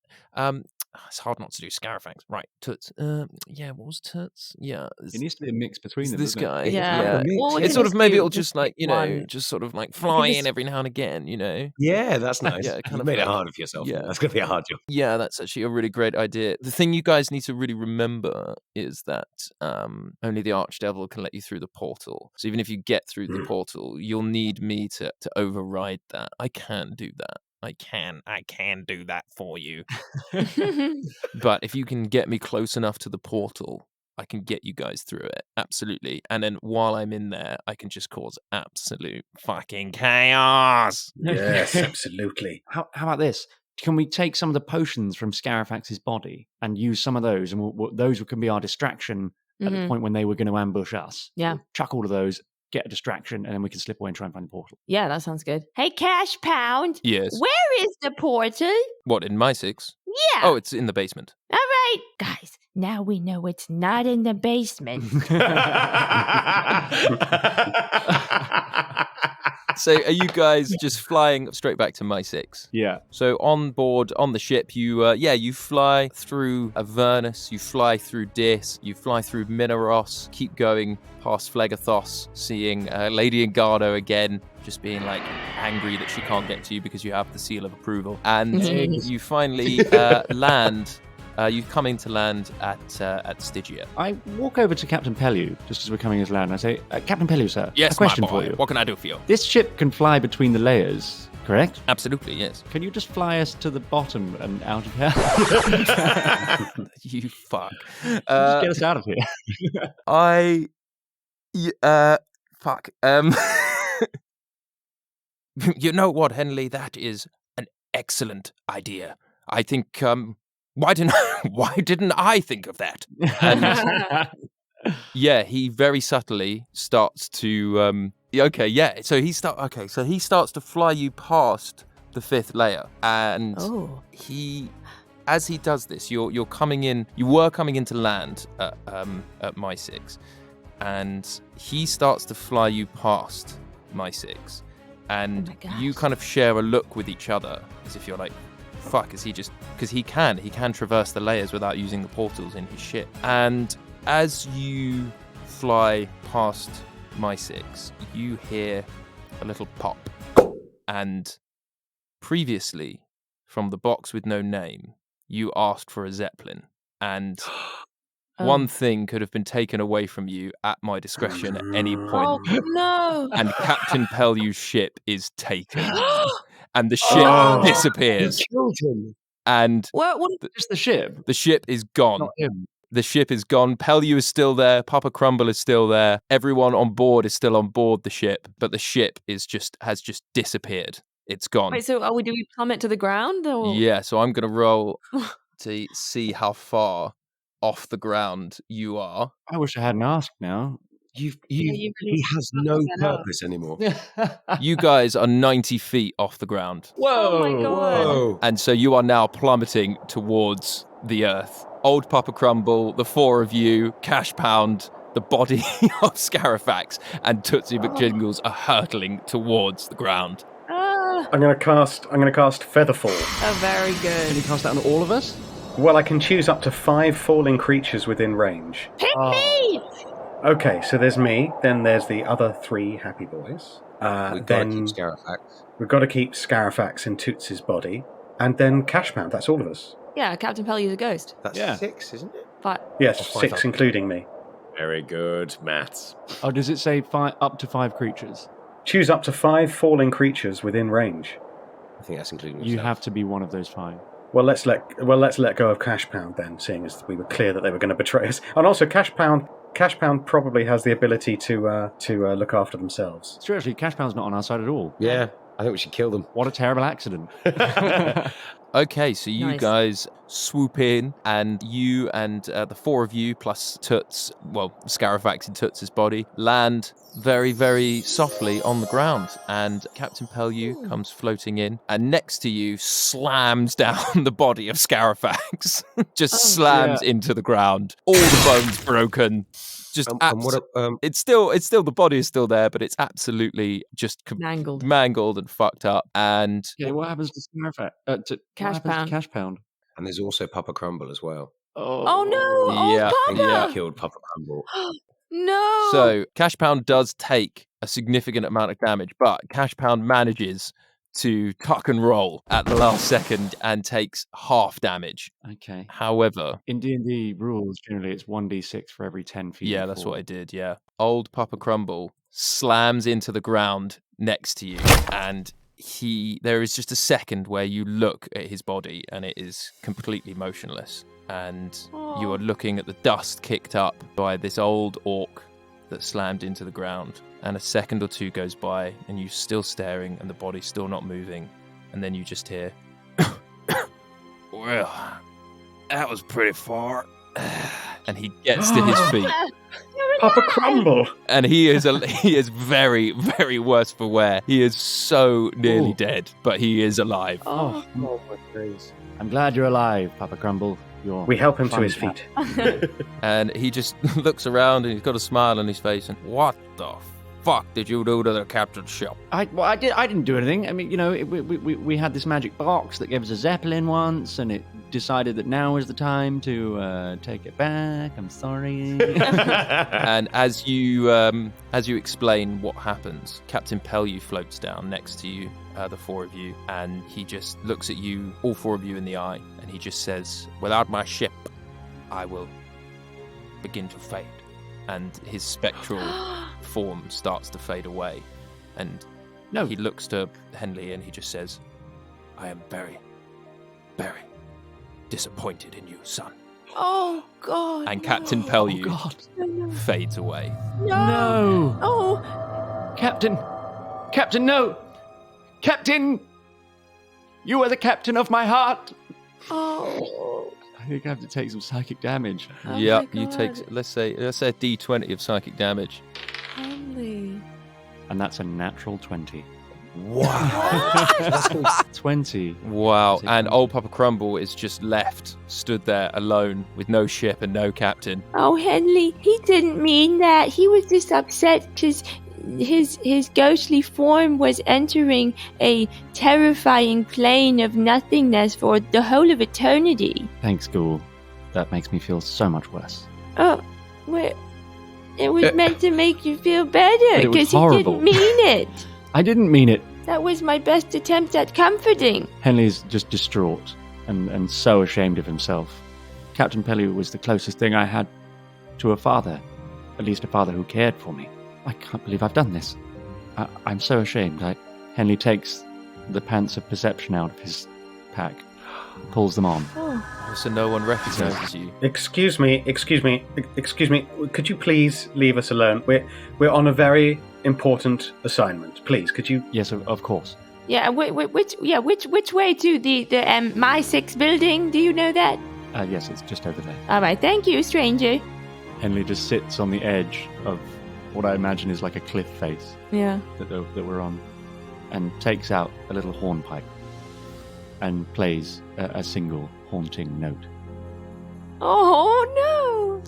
S4: it's hard not to do Scarafax. Right, Toots. Yeah, what was Toots? Yeah.
S7: It needs to be a mix between them.
S4: This guy.
S8: Yeah. Well,
S4: It's sort of maybe it'll just like,
S8: one.
S4: just sort of like fly in every now and again,
S5: Yeah, that's nice.
S4: Yeah,
S5: You made it harder for yourself.
S4: Yeah.
S5: That's going to be a hard job.
S4: Yeah, that's actually a really great idea. The thing you guys need to really remember is that only the Archdevil can let you through the portal. So even if you get through the portal, you'll need me to override that. I can do that. I can do that for you. But if you can get me close enough to the portal, I can get you guys through it. Absolutely. And then while I'm in there, I can just cause absolute fucking chaos.
S6: Yes, absolutely.
S7: How about this? Can we take some of the potions from Scarafax's body and use some of those, and those can be our distraction at the point when they were going to ambush us?
S8: Yeah.
S7: We'll chuck all of those, get a distraction, and then we can slip away and try and find the portal.
S8: Yeah, that sounds good.
S9: Hey, Cash Pound.
S4: Yes.
S9: Where is the portal?
S4: What, in my 6?
S9: Yeah.
S4: Oh, it's in the basement.
S9: All right. Guys, now we know it's not in the basement.
S4: So are you guys just flying straight back to my 6?
S7: Yeah.
S4: So on board, on the ship, you fly through Avernus, you fly through Dis, you fly through Minaros, keep going past Phlegathos, seeing Lady Ingado again, just being like angry that she can't get to you because you have the seal of approval. And you finally land. You come into land at Stygia.
S7: I walk over to Captain Pellew just as we're coming into land. And I say, Captain Pellew, sir,
S4: Yes,
S7: a question
S4: my boy.
S7: for you.
S4: What can I do for you?
S7: This ship can fly between the layers, correct?
S4: Absolutely, yes.
S7: Can you just fly us to the bottom and out of hell?
S4: You fuck.
S7: Just get us out of here.
S4: Fuck. You know what, Henley? That is an excellent idea. I think. Why didn't I think of that? And yeah, he very subtly starts to. So he starts to fly you past the 5th layer, and as he does this, you're coming in. You were coming into land at my 6, and he starts to fly you past my 6, and you kind of share a look with each other as if you're like, fuck, is he just, because he can traverse the layers without using the portals in his ship. And as you fly past my 6, you hear a little pop, and previously from the box with no name you asked for a Zeppelin, and one thing could have been taken away from you at my discretion at any point.
S8: Oh, no.
S4: And Captain Pellew's ship is taken. And the ship disappears. And
S8: What?
S7: Just the ship.
S4: the ship is gone.
S7: Not him.
S4: The ship is gone. Pellew is still there. Papa Crumble is still there. Everyone on board is still on board the ship, but the ship has just disappeared. It's gone.
S8: Wait, so do we plummet to the ground? Or?
S4: Yeah, so I'm going to roll to see how far off the ground you are.
S7: I wish I hadn't asked now.
S5: He has no purpose anymore.
S4: You guys are 90 feet off the ground.
S8: Oh my god.
S5: Whoa.
S4: And so you are now plummeting towards the earth. Old Papa Crumble, the 4 of you, Cash Pound, the body of Scarafax, and Tootsie McJingles are hurtling towards the ground.
S6: I'm going to cast Featherfall.
S8: Oh, very good.
S7: Can you cast that on all of us?
S6: Well, I can choose up to 5 falling creatures within range.
S9: Pick me!
S6: Okay, so there's me, then there's the other 3 happy boys.
S5: We've got to
S6: Then
S5: keep Scarafax.
S6: we've got to keep Scarafax in Toots' body, and then Cashpound, that's all of us.
S8: Yeah, Captain Pelly's a ghost.
S5: That's
S7: Yeah.
S5: 6, isn't it?
S8: But
S6: Yes,
S5: Or
S6: 6
S5: 5.
S6: including me.
S11: Very good, maths.
S7: Oh, does it say up to 5 creatures?
S6: Choose up to 5 falling creatures within range.
S5: I think that's including
S7: You
S5: yourself.
S7: have to be one of those 5.
S6: Well, let's let go of Cashpound then, seeing as we were clear that they were going to betray us. And also, Cashpound probably has the ability to look after themselves.
S7: It's true, actually, Cashpound's not on our side at all.
S5: Yeah, I think we should kill them.
S7: What a terrible accident.
S4: Okay, so you
S8: Nice.
S4: guys swoop in, and you and the 4 of you plus Toots, well, Scarafax in Toots' body, land very, very softly on the ground. And Captain Pellew comes floating in, and next to you slams down the body of Scarafax. Just slams into the ground. All the bones broken. Just it's still the body is still there, but it's absolutely just mangled and fucked up. And
S7: Okay, what happens to Scarafax? Cash Pound.
S5: And there's also Papa Crumble as well.
S8: Oh no!
S4: Yeah,
S8: Oh, Papa!
S5: Yeah, killed Papa Crumble.
S8: No!
S4: So Cash Pound does take a significant amount of damage, but Cash Pound manages to tuck and roll at the last second and takes half damage.
S7: Okay.
S4: However,
S7: in D&D rules, generally it's 1d6 for every 10 feet.
S4: Yeah, that's what I did, yeah. Old Papa Crumble slams into the ground next to you, and there is just a second where you look at his body and it is completely motionless. And you are looking at the dust kicked up by this old orc that slammed into the ground. And a second or two goes by, and you're still staring, and the body's still not moving. And then you just hear, well, that was pretty far. And he gets to his feet.
S6: Papa Crumble!
S4: And he is very, very worse for wear. He is so nearly dead, but he is alive.
S7: Oh,
S5: my days.
S7: I'm glad you're alive, Papa Crumble.
S6: We help him to his feet.
S4: And he just looks around, and he's got a smile on his face. And what the fuck did you do to the captain's ship?
S7: I didn't do anything. I mean, we had this magic box that gave us a zeppelin once, and it decided that now is the time to take it back. I'm sorry.
S4: And as you explain what happens, Captain Pellew floats down next to you, the 4 of you, and he just looks at you, all 4 of you in the eye, and he just says, "Without my ship, I will begin to fade." And his spectral form starts to fade away. And he looks to Henley and he just says, "I am very, very disappointed in you, son."
S3: Oh, God.
S4: And Captain Pellew fades away.
S7: No.
S3: Oh.
S7: Captain, no. Captain, you are the captain of my heart.
S3: Oh.
S7: I think I have to take some psychic damage.
S3: Oh
S4: Yeah,
S3: my
S4: you
S3: God.
S4: take, let's say a D20 of psychic damage.
S3: Henley.
S7: And that's a natural 20.
S5: Wow.
S7: 20.
S4: Wow. And old Papa Crumble is just stood there alone with no ship and no captain.
S9: Oh, Henley, he didn't mean that. He was just upset because his ghostly form was entering a terrifying plane of nothingness for the whole of eternity.
S7: Thanks, Ghoul. That makes me feel so much worse.
S9: Oh, it was meant to make you feel better
S7: But it was
S9: because he
S7: horrible.
S9: didn't mean it.
S7: I didn't mean it.
S9: That was my best attempt at comforting.
S7: Henley's just distraught and so ashamed of himself. Captain Pellew was the closest thing I had to a father, at least a father who cared for me. I can't believe I've done this. I'm so ashamed. Henley takes the pants of perception out of his pack, pulls them on.
S4: So no one recognizes you.
S6: Excuse me. Could you please leave us alone? We're on a very important assignment. Please, could you?
S7: Yes, of course.
S9: Yeah, which way to the My 6 building? Do you know that?
S7: Yes, it's just over there.
S9: All right, thank you, stranger.
S7: Henley just sits on the edge of what I imagine is like a cliff face
S8: Yeah.
S7: that we're on, and takes out a little hornpipe and plays a single haunting note.
S9: Oh, no.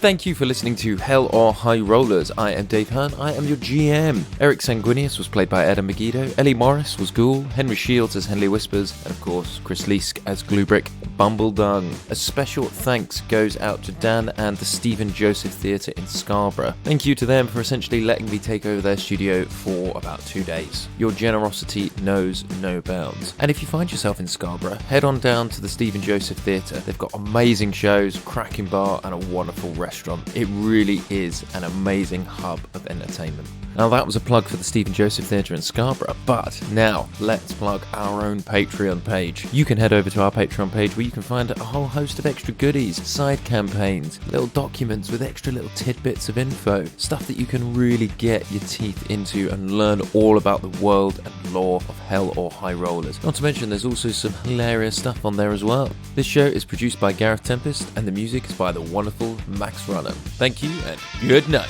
S4: Thank you for listening to Hell or High Rollers. I am Dave Hearn, I am your GM. Eric Sanguinius was played by Adam Megiddo, Ellie Morris was Ghoul, Henry Shields as Henley Whispers, and of course Chris Leask as Glubrick Bumbledung. A special thanks goes out to Dan and the Stephen Joseph Theatre in Scarborough. Thank you to them for essentially letting me take over their studio for about 2 days. Your generosity knows no bounds. And if you find yourself in Scarborough, head on down to the Stephen Joseph Theatre. They've got amazing shows, cracking bar, and a wonderful restaurant. It really is an amazing hub of entertainment. Now that was a plug for the Stephen Joseph Theatre in Scarborough, but now let's plug our own Patreon page. You can head over to our Patreon page where you can find a whole host of extra goodies, side campaigns, little documents with extra little tidbits of info, stuff that you can really get your teeth into and learn all about the world and lore of Hell or High Rollers. Not to mention there's also some hilarious stuff on there as well. This show is produced by Gareth Tempest and the music is by the wonderful Max Runham. Thank you and good night.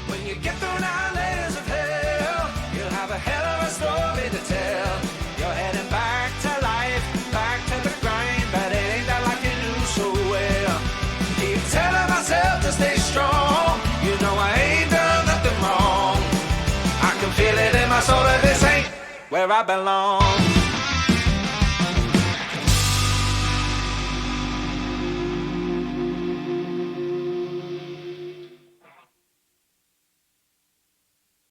S12: When you get through 9 layers of hell, you'll have a hell of a story to tell. You're heading back to life, back to the grind, but it ain't that like you knew so well. Keep telling myself to stay strong. You know I ain't done nothing wrong. I can feel it in my soul that this ain't where I belong.